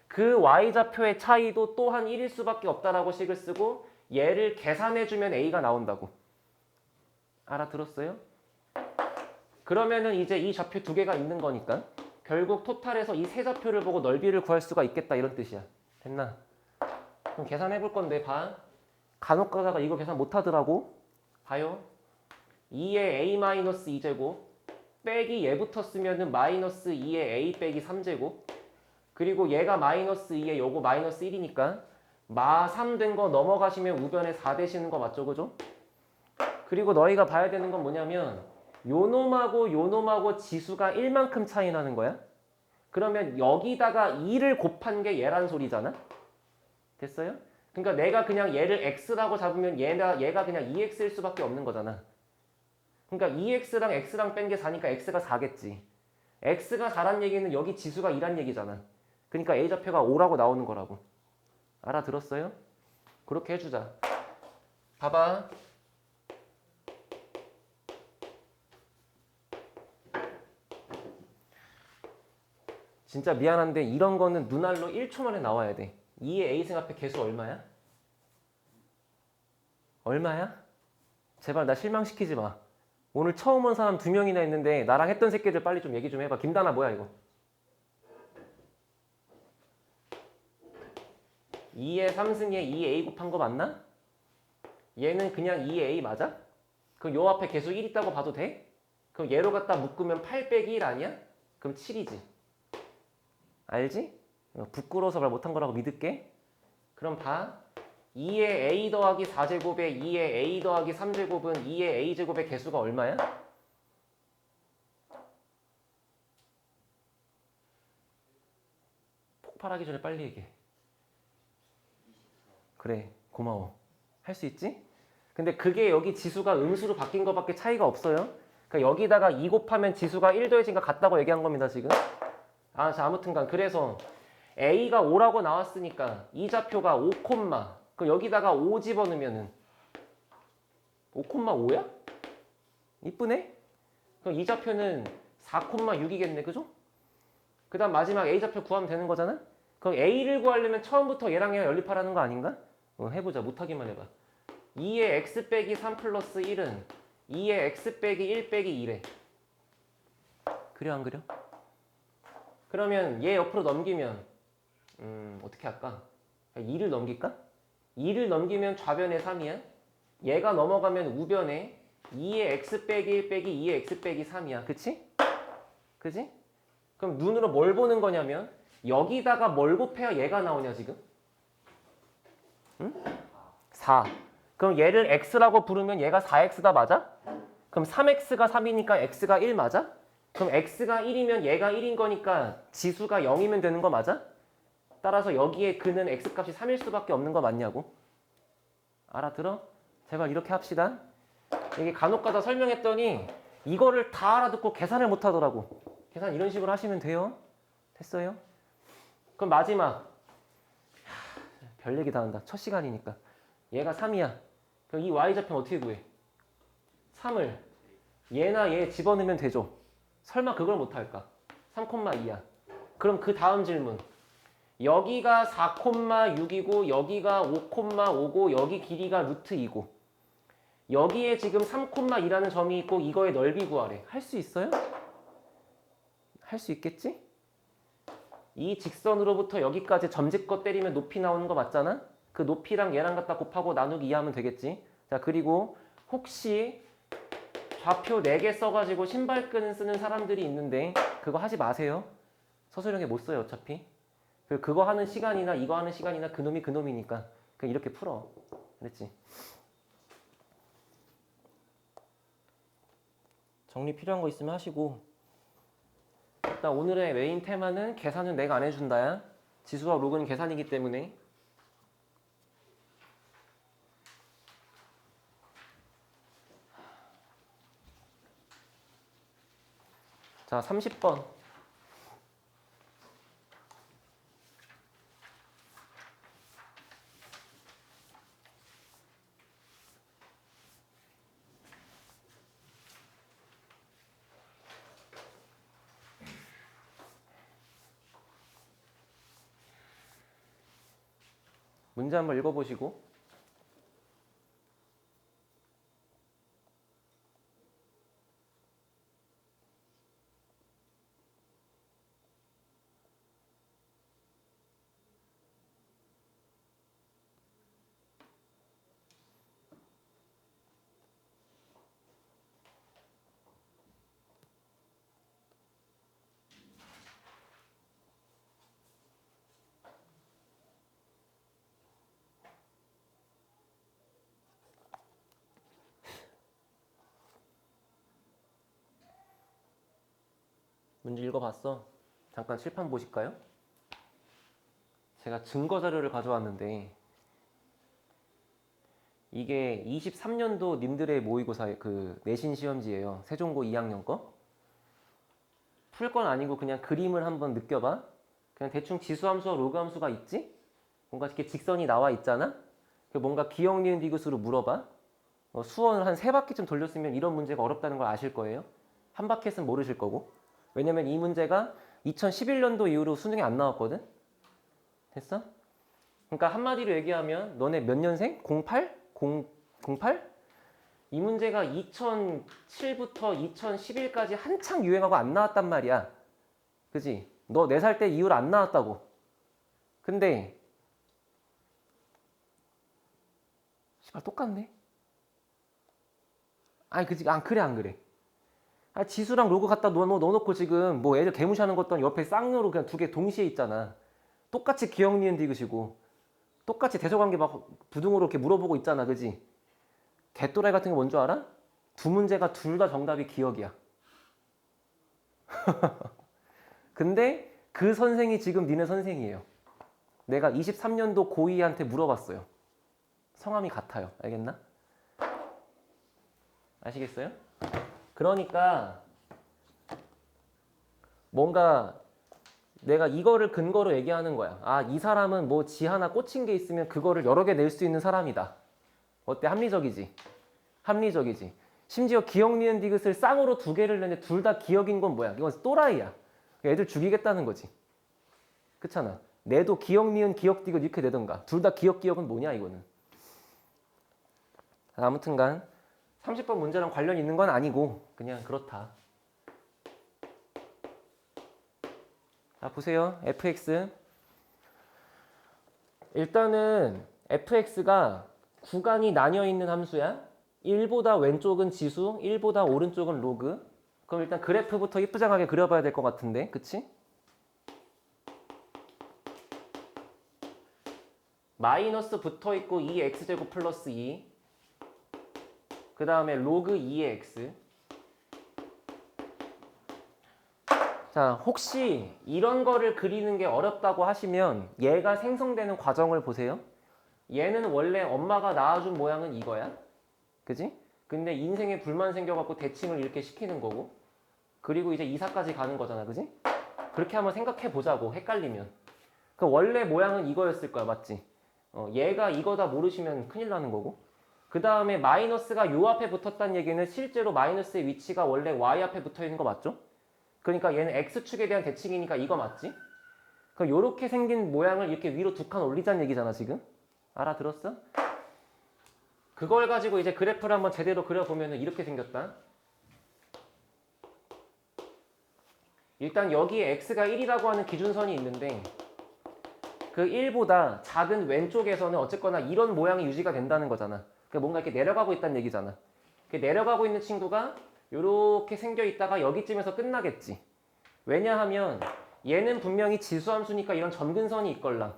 S1: 그 Y좌표의 차이도 또한 1일 수밖에 없다라고 식을 쓰고 얘를 계산해주면 A가 나온다고. 알아들었어요? 그러면은 이제 이 좌표 두 개가 있는 거니까 결국 토탈에서 이 세 좌표를 보고 넓이를 구할 수가 있겠다 이런 뜻이야. 됐나? 그럼 계산해 볼 건데 봐. 간혹 가다가 이거 계산 못 하더라고. 봐요. 2에 A-2제곱 빼기 얘부터 쓰면은 마이너스 2에 A 빼기 3제곱 그리고 얘가 마이너스 2에 요거 마이너스 1이니까 마 3 된 거 넘어가시면 우변에 4 되시는 거 맞죠? 그죠? 그리고 너희가 봐야 되는 건 뭐냐면 요놈하고 요놈하고 지수가 1만큼 차이 나는 거야. 그러면 여기다가 2를 곱한 게 얘란 소리잖아. 됐어요? 그러니까 내가 그냥 얘를 x라고 잡으면 얘가 그냥 2x일 수밖에 없는 거잖아. 그러니까 2x랑 x랑 뺀 게 4니까 x가 4겠지. x가 4란 얘기는 여기 지수가 2란 얘기잖아. 그러니까 a좌표가 5라고 나오는 거라고. 알아들었어요? 그렇게 해주자. 봐봐. 진짜 미안한데 이런 거는 눈알로 1초 만에 나와야 돼. 2의 a승 앞에 개수 얼마야? 얼마야? 제발 나 실망시키지 마. 오늘 처음 온 사람 2명이나 있는데 나랑 했던 새끼들 빨리 좀 얘기 좀 해봐. 김다나 뭐야 이거? 2의 3승에 2의 a 곱한 거 맞나? 얘는 그냥 2의 a 맞아? 그럼 요 앞에 개수 1 있다고 봐도 돼? 그럼 얘로 갖다 묶으면 8 빼기 1 아니야? 그럼 7이지. 알지? 부끄러워서 말 못한 거라고 믿을게. 그럼 봐. 2의 a 더하기 4제곱에 2의 a 더하기 3제곱은 2의 a제곱의 개수가 얼마야? 폭발하기 전에 빨리 얘기해. 그래, 고마워. 할 수 있지? 근데 그게 여기 지수가 음수로 바뀐 거밖에 차이가 없어요. 그러니까 여기다가 2 곱하면 지수가 1 더해진 거 같다고 얘기한 겁니다, 지금. 자, 아무튼간 그래서 a가 5라고 나왔으니까 이 좌표가 5, 그럼 여기다가 5 집어넣으면은 5,5야? 이쁘네? 그럼 이 좌표는 4,6이겠네, 그죠? 그 다음 마지막 a 좌표 구하면 되는 거잖아? 그럼 a를 구하려면 처음부터 얘랑 얘랑 연립하라는 거 아닌가? 해보자. 못하기만 해봐. 2의 x 빼기 3 플러스 1은 2의 x 빼기 1 빼기 2래. 그려 안 그려? 그러면 얘 옆으로 넘기면 어떻게 할까? 2를 넘길까? 2를 넘기면 좌변에 3이야. 얘가 넘어가면 우변에 2의 x 빼기 1 빼기 2의 x 빼기 3이야. 그치? 그치? 그럼 눈으로 뭘 보는 거냐면 여기다가 뭘 곱해야 얘가 나오냐 지금? 응? 4. 그럼 얘를 x라고 부르면 얘가 4x다 맞아? 그럼 3x가 3이니까 x가 1 맞아? 그럼 x가 1이면 얘가 1인 거니까 지수가 0이면 되는 거 맞아? 따라서 여기에 그는 x값이 3일 수밖에 없는 거 맞냐고? 알아들어? 제발 이렇게 합시다. 이게 간혹가다 설명했더니 이거를 다 알아듣고 계산을 못 하더라고. 계산 이런 식으로 하시면 돼요. 됐어요? 그럼 마지막. 별 얘기 다 한다. 첫 시간이니까. 얘가 3이야. 그럼 이 y좌편 어떻게 구해? 3을 얘나 얘 집어넣으면 되죠. 설마 그걸 못할까? 3,2야. 그럼 그 다음 질문. 여기가 4,6이고 여기가 5,5고 여기 길이가 루트 2고 여기에 지금 3,2라는 점이 있고 이거의 넓이 구하래. 할 수 있어요? 할 수 있겠지? 이 직선으로부터 여기까지 점집거 때리면 높이 나오는 거 맞잖아? 그 높이랑 얘랑 갖다 곱하고 나누기 2 하면 되겠지? 자, 그리고 혹시 좌표 4개 써가지고 신발끈 쓰는 사람들이 있는데 그거 하지 마세요. 서술형에 못 써요 어차피. 그거 하는 시간이나 이거 하는 시간이나 그놈이 그놈이니까 그냥 이렇게 풀어. 그랬지? 정리 필요한 거 있으면 하시고. 일단 오늘의 메인 테마는 계산은 내가 안 해준다야. 지수와 로그는 계산이기 때문에. 자, 30번. 문제 한번 읽어보시고. 문제 읽어봤어. 잠깐 칠판 보실까요? 제가 증거 자료를 가져왔는데 이게 23년도 님들의 모의고사의 그 내신 시험지예요. 세종고 2학년 거. 풀 건 아니고 그냥 그림을 한번 느껴봐. 그냥 대충 지수함수와 로그함수가 있지? 뭔가 이렇게 직선이 나와 있잖아? 뭔가 기억, 니은, 디귿으로 물어봐. 수원을 한 3바퀴쯤 돌렸으면 이런 문제가 어렵다는 걸 아실 거예요. 한 바퀴 했으면 모르실 거고. 왜냐면 이 문제가 2011년도 이후로 수능에 안 나왔거든? 됐어? 그러니까 한마디로 얘기하면 너네 몇 년생? 08? 08? 이 문제가 2007부터 2011까지 한창 유행하고 안 나왔단 말이야. 그지? 너 4살 때 이후로 안 나왔다고. 근데 씨발 똑같네? 아니 그지? 안 그래 안 그래? 아, 지수랑 로그 갖다 넣어놓고 지금 뭐 애들 개무시하는 것도 옆에 쌍으로 그냥 2개 동시에 있잖아. 똑같이 기억, 니은, 디귿이고 똑같이 대소관계 막 부등호로 이렇게 물어보고 있잖아. 그지? 개또라이 같은 게 뭔 줄 알아? 두 문제가 둘 다 정답이 기억이야. 근데 그 선생이 지금 니네 선생이에요. 내가 23년도 고2한테 물어봤어요. 성함이 같아요. 알겠나? 아시겠어요? 그러니까 뭔가 내가 이거를 근거로 얘기하는 거야. 아, 이 사람은 뭐 지 하나 꽂힌 게 있으면 그거를 여러 개 낼 수 있는 사람이다. 어때? 합리적이지? 합리적이지? 심지어 기억, 니은, 디귿을 쌍으로 2개를 내는데 둘 다 기억인 건 뭐야? 이건 또라이야. 애들 죽이겠다는 거지. 그렇잖아. 내도 기억, 니은, 기억, 디귿 이렇게 내던가. 둘 다 기억, 기억은 뭐냐 이거는. 아무튼간 30번 문제랑 관련 있는 건 아니고 그냥 그렇다. 자, 보세요. fx. 일단은 fx가 구간이 나뉘어 있는 함수야. 1보다 왼쪽은 지수, 1보다 오른쪽은 로그. 그럼 일단 그래프부터 이쁘장하게 그려봐야 될 것 같은데, 그치? 마이너스 붙어있고 2x제곱 플러스 2. 그 다음에 로그 2의 x. 자, 혹시 이런 거를 그리는 게 어렵다고 하시면 얘가 생성되는 과정을 보세요. 얘는 원래 엄마가 낳아준 모양은 이거야. 그지? 근데 인생에 불만 생겨갖고 대칭을 이렇게 시키는 거고. 그리고 이제 이사까지 가는 거잖아. 그지? 그렇게 한번 생각해 보자고, 헷갈리면. 그 원래 모양은 이거였을 거야. 맞지? 얘가 이거다 모르시면 큰일 나는 거고. 그 다음에 마이너스가 요 앞에 붙었다는 얘기는 실제로 마이너스의 위치가 원래 y 앞에 붙어 있는 거 맞죠? 그러니까 얘는 x축에 대한 대칭이니까 이거 맞지? 그럼 요렇게 생긴 모양을 이렇게 위로 두 칸 올리자는 얘기잖아 지금. 알아들었어? 그걸 가지고 이제 그래프를 한번 제대로 그려보면 이렇게 생겼다. 일단 여기에 x가 1이라고 하는 기준선이 있는데 그 1보다 작은 왼쪽에서는 어쨌거나 이런 모양이 유지가 된다는 거잖아. 그러니까 뭔가 이렇게 내려가고 있다는 얘기잖아. 내려가고 있는 친구가 이렇게 생겨 있다가 여기쯤에서 끝나겠지. 왜냐하면 얘는 분명히 지수함수니까 이런 점근선이 있걸랑.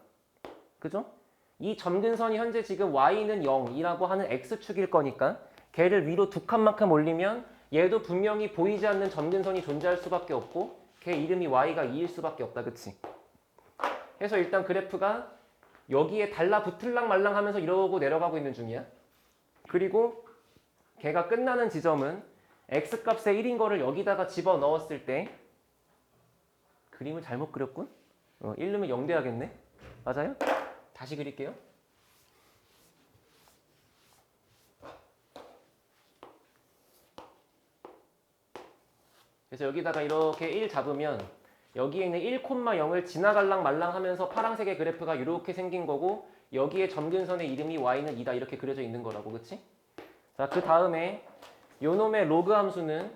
S1: 그죠? 이 점근선이 현재 지금 y는 0이라고 하는 x축일 거니까 걔를 위로 두 칸만큼 올리면 얘도 분명히 보이지 않는 점근선이 존재할 수밖에 없고 걔 이름이 y가 2일 수밖에 없다. 그치? 해서 일단 그래프가 여기에 달라붙을랑 말랑 하면서 이러고 내려가고 있는 중이야. 그리고 걔가 끝나는 지점은 x값의 1인 거를 여기다가 집어넣었을 때 그림을 잘못 그렸군? 1 넣으면 0 돼야겠네? 맞아요? 다시 그릴게요. 그래서 여기다가 이렇게 1 잡으면 여기에 있는 1,0을 지나갈랑 말랑 하면서 파란색의 그래프가 이렇게 생긴 거고 여기에 점근선의 이름이 y는 2다 이렇게 그려져 있는 거라고. 그치? 자, 그 다음에 요놈의 로그 함수는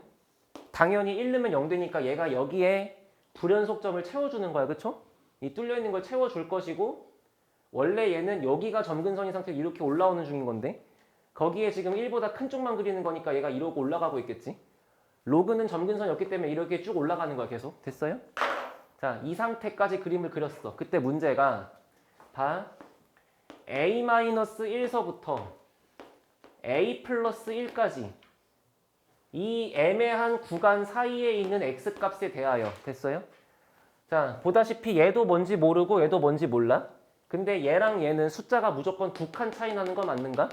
S1: 당연히 1 넣으면 0 되니까 얘가 여기에 불연속점을 채워주는 거야. 그쵸? 이 뚫려있는 걸 채워줄 것이고 원래 얘는 여기가 점근선인 상태로 이렇게 올라오는 중인 건데 거기에 지금 1보다 큰 쪽만 그리는 거니까 얘가 이러고 올라가고 있겠지. 로그는 점근선이 없기 때문에 이렇게 쭉 올라가는 거야. 계속. 됐어요? 자, 이 상태까지 그림을 그렸어. 그때 문제가 봐. a-1서부터 a 플러스 1까지 이 애매한 구간 사이에 있는 x값에 대하여. 됐어요? 자, 보다시피 얘도 뭔지 모르고 얘도 뭔지 몰라. 근데 얘랑 얘는 숫자가 무조건 두 칸 차이 나는 거 맞는가?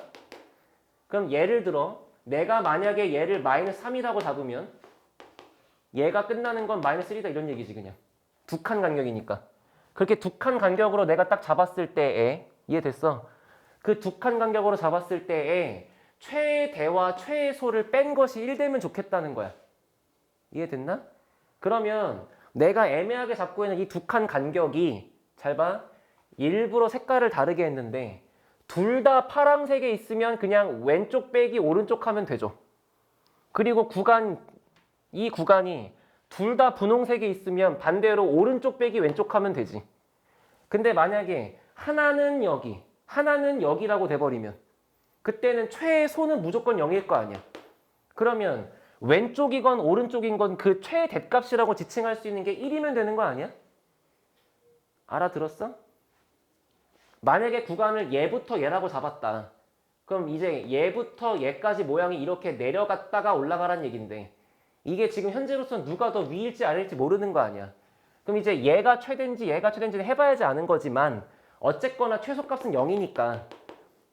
S1: 그럼 예를 들어 내가 만약에 얘를 마이너스 3이라고 잡으면 얘가 끝나는 건 마이너스 1이다 이런 얘기지. 그냥 두 칸 간격이니까. 그렇게 두 칸 간격으로 내가 딱 잡았을 때에 이해됐어? 그 두 칸 간격으로 잡았을 때에 최대와 최소를 뺀 것이 1 되면 좋겠다는 거야. 이해됐나? 그러면 내가 애매하게 잡고 있는 이 두 칸 간격이 잘 봐. 일부러 색깔을 다르게 했는데 둘 다 파란색에 있으면 그냥 왼쪽 빼기 오른쪽 하면 되죠. 그리고 이 구간이 둘 다 분홍색에 있으면 반대로 오른쪽 빼기 왼쪽 하면 되지. 근데 만약에 하나는 여기, 하나는 여기라고 돼버리면 그때는 최소는 무조건 0일 거 아니야. 그러면 왼쪽이건 오른쪽인 건 그 최대값이라고 지칭할 수 있는 게 1이면 되는 거 아니야? 알아들었어? 만약에 구간을 얘부터 얘라고 잡았다. 그럼 이제 얘부터 얘까지 모양이 이렇게 내려갔다가 올라가란 얘긴데 이게 지금 현재로서는 누가 더 위일지 아닐지 모르는 거 아니야. 그럼 이제 얘가 최대인지는 해봐야지 아는 거지만 어쨌거나 최소값은 0이니까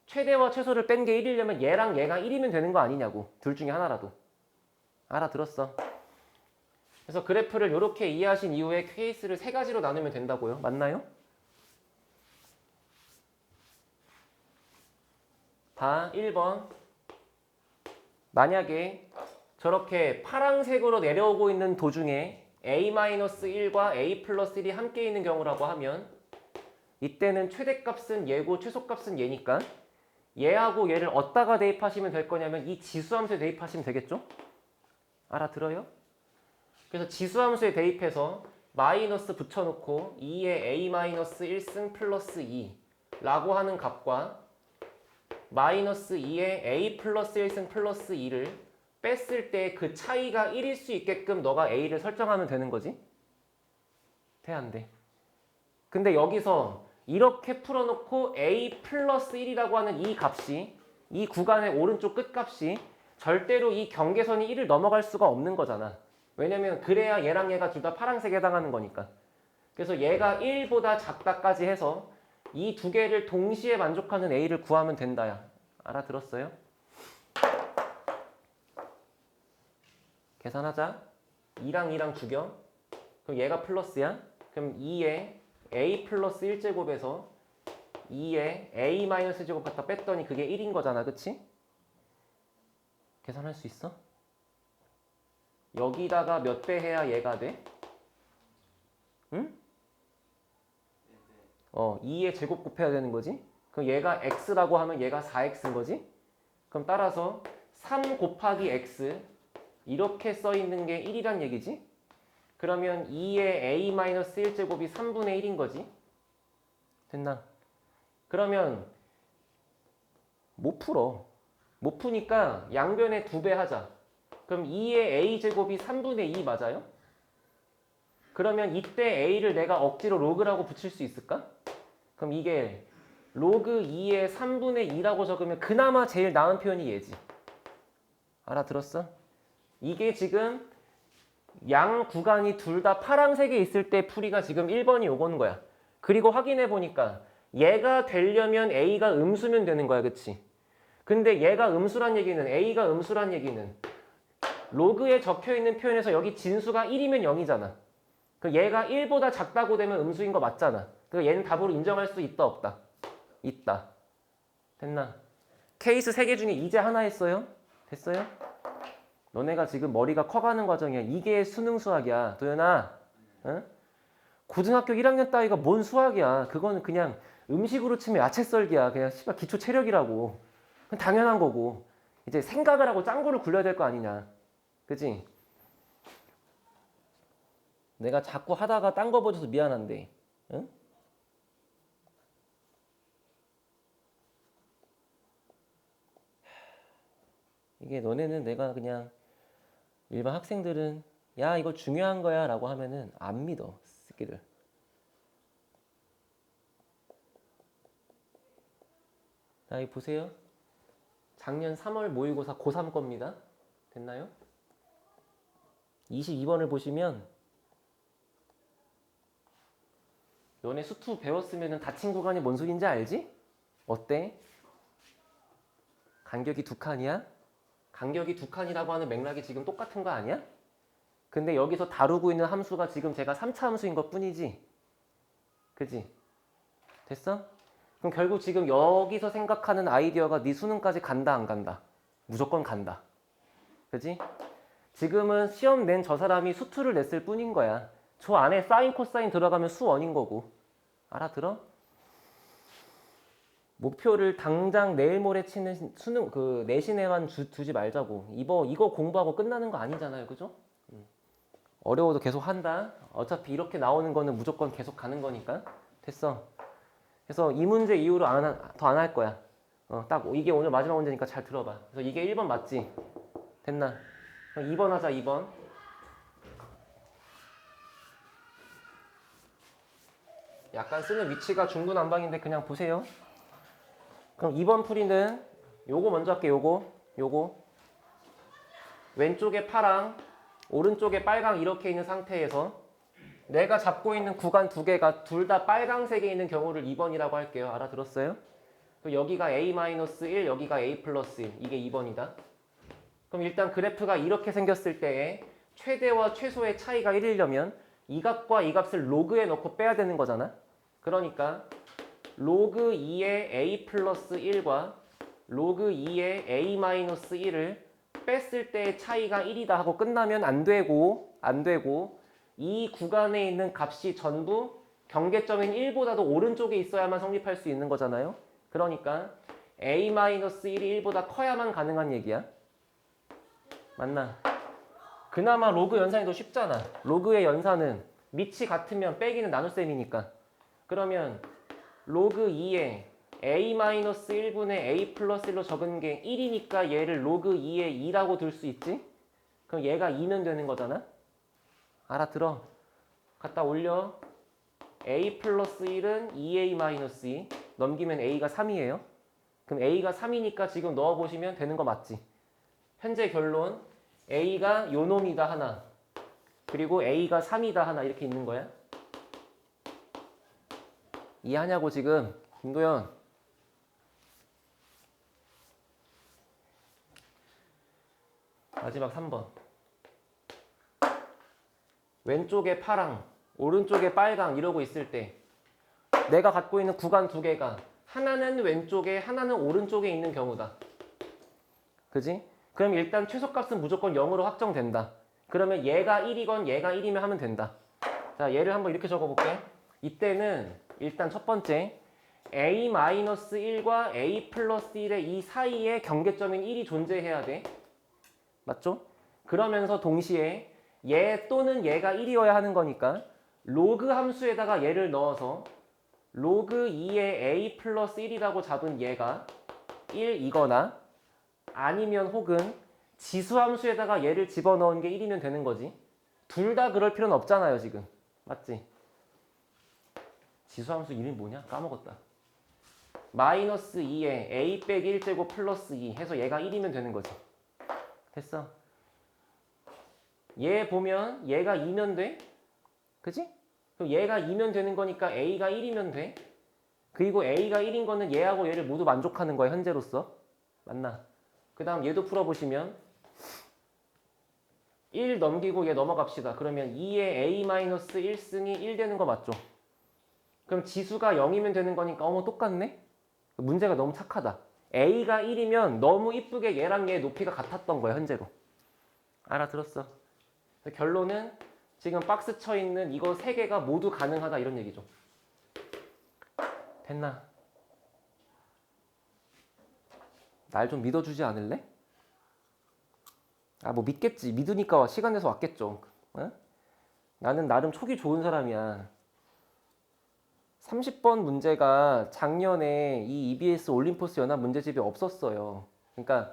S1: 최대와 최소를 뺀 게 1이려면 얘랑 얘가 1이면 되는 거 아니냐고. 둘 중에 하나라도. 알아들었어? 그래서 그래프를 이렇게 이해하신 이후에 케이스를 세 가지로 나누면 된다고요. 맞나요? 봐, 1번. 만약에 저렇게 파란색으로 내려오고 있는 도중에 a-1과 a 플러스 1이 함께 있는 경우라고 하면 이때는 최대값은 얘고 최소값은 얘니까 얘하고 얘를 어디다가 대입하시면 될 거냐면 이 지수함수에 대입하시면 되겠죠? 알아들어요? 그래서 지수함수에 대입해서 마이너스 붙여놓고 2의 a-1승 플러스 2라고 하는 값과 마이너스 2의 a 플러스 1승 플러스 2를 뺐을 때 그 차이가 1일 수 있게끔 너가 a를 설정하면 되는 거지? 돼, 안 돼? 근데 여기서 이렇게 풀어놓고 a 플러스 1이라고 하는 이 값이 이 구간의 오른쪽 끝값이 절대로 이 경계선이 1을 넘어갈 수가 없는 거잖아. 왜냐면 그래야 얘랑 얘가 둘 다 파란색에 해당하는 거니까. 그래서 얘가 1보다 작다까지 해서 이 두 개를 동시에 만족하는 a를 구하면 된다야. 알아들었어요? 계산하자. 2랑 2랑 죽여. 그럼 얘가 플러스야. 그럼 2에 a 플러스 1제곱에서 2에 a 마이너스 제곱 갖다 뺐더니 그게 1인 거잖아. 그치? 계산할 수 있어? 여기다가 몇 배 해야 얘가 돼? 응? 2의 제곱 곱해야 되는 거지? 그럼 얘가 x라고 하면 얘가 4x인 거지? 그럼 따라서 3 곱하기 x 이렇게 써 있는 게 1이란 얘기지? 그러면 2의 a-1제곱이 3분의 1인 거지? 됐나? 그러면 못 풀어. 못 푸니까 양변에 2배 하자. 그럼 2의 a제곱이 3분의 2 맞아요? 그러면 이때 a를 내가 억지로 로그라고 붙일 수 있을까? 그럼 이게 로그 2의 3분의 2라고 적으면 그나마 제일 나은 표현이 얘지. 알아들었어? 이게 지금 양 구간이 둘 다 파란색에 있을 때 풀이가 지금 1번이 요거는 거야. 그리고 확인해 보니까 얘가 되려면 a가 음수면 되는 거야. 그치? 근데 얘가 음수란 얘기는 a가 음수란 얘기는 로그에 적혀있는 표현에서 여기 진수가 1이면 0이잖아. 그 얘가 1보다 작다고 되면 음수인 거 맞잖아. 그 얘는 답으로 인정할 수 있다 없다? 있다. 됐나? 케이스 3개 중에 이제 하나 했어요? 됐어요? 너네가 지금 머리가 커가는 과정이야. 이게 수능 수학이야. 도연아. 응? 고등학교 1학년 따위가 뭔 수학이야. 그거는 그냥 음식으로 치면 야채 썰기야. 그냥 씨발 기초 체력이라고. 그건 당연한 거고. 이제 생각을 하고 짱구를 굴려야 될 거 아니냐. 그치? 내가 자꾸 하다가 딴 거 보여줘서 미안한데. 응? 이게 너네는 내가 그냥 일반 학생들은 야 이거 중요한 거야 라고 하면은 안 믿어 새끼들. 자 여기 보세요. 작년 3월 모의고사 고3 겁니다. 됐나요? 22번을 보시면 너네 수투 배웠으면 닫힌 구간이 뭔 소린지 알지? 어때? 간격이 2칸이야? 간격이 2칸이라고 하는 맥락이 지금 똑같은 거 아니야? 근데 여기서 다루고 있는 함수가 지금 제가 3차 함수인 것 뿐이지? 그지? 됐어? 그럼 결국 지금 여기서 생각하는 아이디어가 네 수능까지 간다 안 간다? 무조건 간다. 그지? 지금은 시험 낸 저 사람이 수투를 냈을 뿐인 거야. 저 안에 사인 코사인 들어가면 수원인 거고. 알아들어? 목표를 당장 내일 모레 치는 수능 그 내신에만 두지 말자고. 이거 공부하고 끝나는 거 아니잖아요. 그죠? 어려워도 계속 한다. 어차피 이렇게 나오는 거는 무조건 계속 가는 거니까. 됐어. 그래서 이 문제 이후로 더 안 할 거야. 딱 이게 오늘 마지막 문제니까 잘 들어봐. 그래서 이게 1번 맞지? 됐나? 그럼 2번 하자. 2번. 약간 쓰는 위치가 중구난방인데 그냥 보세요. 그럼 2번 풀이는 요거 먼저 할게. 요거 왼쪽에 파랑 오른쪽에 빨강 이렇게 있는 상태에서 내가 잡고 있는 구간 두 개가 둘 다 빨강색에 있는 경우를 2번이라고 할게요. 알아들었어요? 그럼 여기가 a-1 여기가 a 플러스 1 이게 2번이다. 그럼 일단 그래프가 이렇게 생겼을 때에 최대와 최소의 차이가 1이려면 이 값과 이 값을 로그에 넣고 빼야 되는 거잖아. 그러니까 로그 2의 a 플러스 1과 로그 2의 a 마이너스 1을 뺐을 때의 차이가 1이다 하고 끝나면 안 되고 이 구간에 있는 값이 전부 경계점인 1보다도 오른쪽에 있어야만 성립할 수 있는 거잖아요. 그러니까 a-1이 1보다 커야만 가능한 얘기야. 맞나? 그나마 로그 연산이 더 쉽잖아. 로그의 연산은 밑이 같으면 빼기는 나눗셈이니까. 그러면 로그 2에 a-1분의 a 플러스 1로 적은 게 1이니까 얘를 로그 2의 2라고 둘 수 있지? 그럼 얘가 2면 되는 거잖아? 알아들어. 갖다 올려. a 플러스 1은 2a-2 넘기면 a가 3이에요. 그럼 a가 3이니까 지금 넣어보시면 되는 거 맞지? 현재 결론 a가 요 놈이다 하나 그리고 a가 3이다 하나 이렇게 있는 거야. 이해하냐고 지금 김도현. 마지막 3번. 왼쪽에 파랑 오른쪽에 빨강 이러고 있을 때 내가 갖고 있는 구간 두 개가 하나는 왼쪽에 하나는 오른쪽에 있는 경우다. 그지? 그럼 일단 최소값은 무조건 0으로 확정된다. 그러면 얘가 1이건 얘가 1이면 하면 된다. 자, 얘를 한번 이렇게 적어볼게. 이때는 일단 첫 번째 a-1과 a 플러스 1의 이 사이에 경계점인 1이 존재해야 돼. 맞죠? 그러면서 동시에 얘 또는 얘가 1이어야 하는 거니까 로그 함수에다가 얘를 넣어서 로그 2의 a 플러스 1이라고 잡은 얘가 1이거나 아니면 혹은 지수함수에다가 얘를 집어넣은 게 1이면 되는 거지. 둘 다 그럴 필요는 없잖아요 지금. 맞지? 지수함수 이름이 뭐냐? 까먹었다. 마이너스 2에 a 빼기 1제곱 플러스 2 해서 얘가 1이면 되는 거지. 됐어. 얘 보면 얘가 2면 돼. 그지? 그럼 얘가 2면 되는 거니까 a가 1이면 돼. 그리고 a가 1인 거는 얘하고 얘를 모두 만족하는 거야 현재로서. 맞나? 그 다음 얘도 풀어보시면 1 넘기고 얘 넘어갑시다. 그러면 2의 a-1승이 1 되는 거 맞죠? 그럼 지수가 0이면 되는 거니까 어머 똑같네? 문제가 너무 착하다. a가 1이면 너무 이쁘게 얘랑 얘 높이가 같았던 거야 현재로. 알아들었어? 결론은 지금 박스 쳐 있는 이거 세 개가 모두 가능하다 이런 얘기죠. 됐나? 날 좀 믿어주지 않을래? 아, 뭐 믿겠지. 믿으니까 시간 내서 왔겠죠. 어? 나는 나름 촉이 좋은 사람이야. 30번 문제가 작년에 이 EBS 올림포스 연합 문제집에 없었어요. 그러니까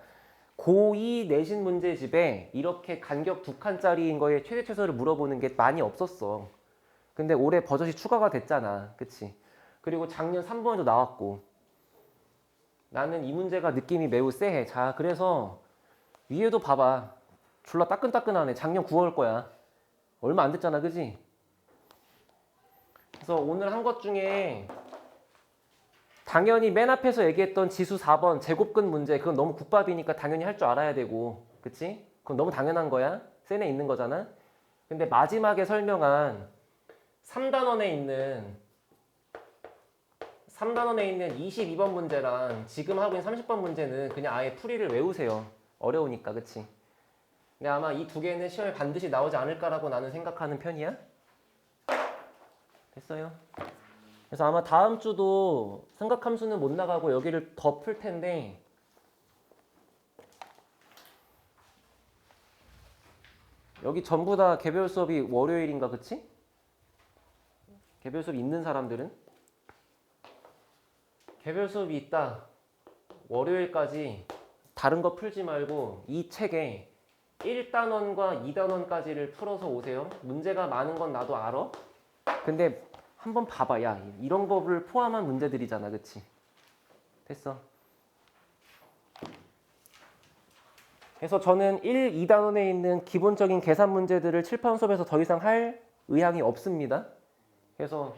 S1: 고2 내신 문제집에 이렇게 간격 2칸짜리인 거에 최대 최소를 물어보는 게 많이 없었어. 근데 올해 버젓이 추가가 됐잖아. 그치? 그리고 작년 3번에도 나왔고. 나는 이 문제가 느낌이 매우 쎄해. 자, 그래서 위에도 봐봐. 졸라 따끈따끈하네. 작년 9월 거야. 얼마 안 됐잖아. 그지? 그래서 오늘 한 것 중에 당연히 맨 앞에서 얘기했던 지수 4번 제곱근 문제 그건 너무 국밥이니까 당연히 할 줄 알아야 되고 그치? 그건 너무 당연한 거야. 센에 있는 거잖아. 근데 마지막에 설명한 3단원에 있는 22번 문제랑 지금 하고 있는 30번 문제는 그냥 아예 풀이를 외우세요. 어려우니까 그치? 근데 아마 이 두 개는 시험에 반드시 나오지 않을까라고 나는 생각하는 편이야. 됐어요? 그래서 아마 다음 주도 삼각함수는 못 나가고 여기를 더 풀 텐데 여기 전부 다 개별 수업이 월요일인가 그치? 개별 수업이 있는 사람들은 개별 수업이 있다. 월요일까지 다른 거 풀지 말고 이 책에 1단원과 2단원까지를 풀어서 오세요. 문제가 많은 건 나도 알아. 근데 한번 봐봐. 야, 이런 거를 포함한 문제들이잖아. 그치? 됐어. 그래서 저는 1, 2단원에 있는 기본적인 계산 문제들을 칠판 수업에서 더 이상 할 의향이 없습니다. 그래서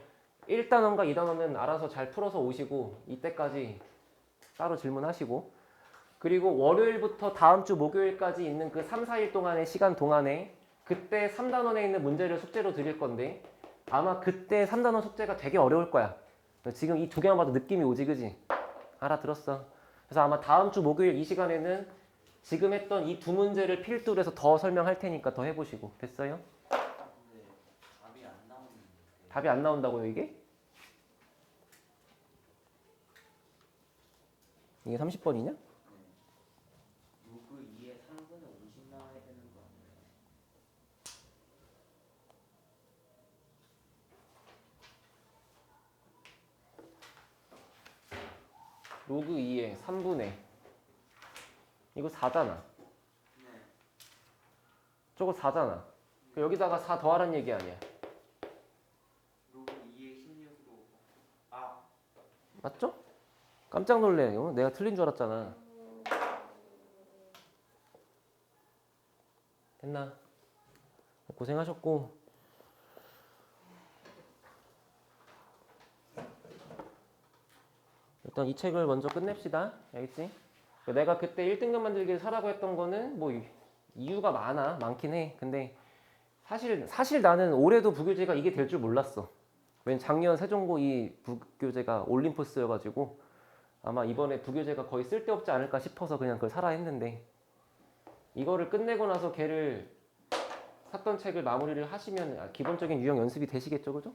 S1: 1단원과 2단원은 알아서 잘 풀어서 오시고 이때까지 따로 질문하시고 그리고 월요일부터 다음 주 목요일까지 있는 그 3, 4일 동안의 시간 동안에 그때 3단원에 있는 문제를 숙제로 드릴 건데 아마 그때 3단원 숙제가 되게 어려울 거야. 지금 이 두 개만 봐도 느낌이 오지 그지? 알아들었어. 그래서 아마 다음 주 목요일 이 시간에는 지금 했던 이 두 문제를 필두로 해서 더 설명할 테니까 더 해보시고. 됐어요?
S2: 근데 답이 안 나오는데.
S1: 답이 안 나온다고요 이게? 이게 30번이냐?
S2: 로그 2에 3분의 50 나와야 되는 거 아니에요?
S1: 로그 2에 3분의 이거 4잖아.
S2: 네.
S1: 저거 4잖아. 여기다가 4 더하라는 얘기 아니야.
S2: 로그 2에 16으로 아
S1: 맞죠? 깜짝 놀래. 이거 내가 틀린 줄 알았잖아. 됐나? 고생하셨고. 일단 이 책을 먼저 끝냅시다. 알겠지? 내가 그때 1등급 만들기를 사라고 했던 거는 뭐 이유가 많긴 해. 근데 사실 나는 올해도 부교재가 이게 될 줄 몰랐어. 왜냐면 작년 세종고 이 부교재가 올림포스여가지고 아마 이번에 부교재가 거의 쓸데없지 않을까 싶어서 그냥 그걸 사라 했는데 이거를 끝내고 나서 걔를 샀던 책을 마무리를 하시면 기본적인 유형 연습이 되시겠죠, 그죠?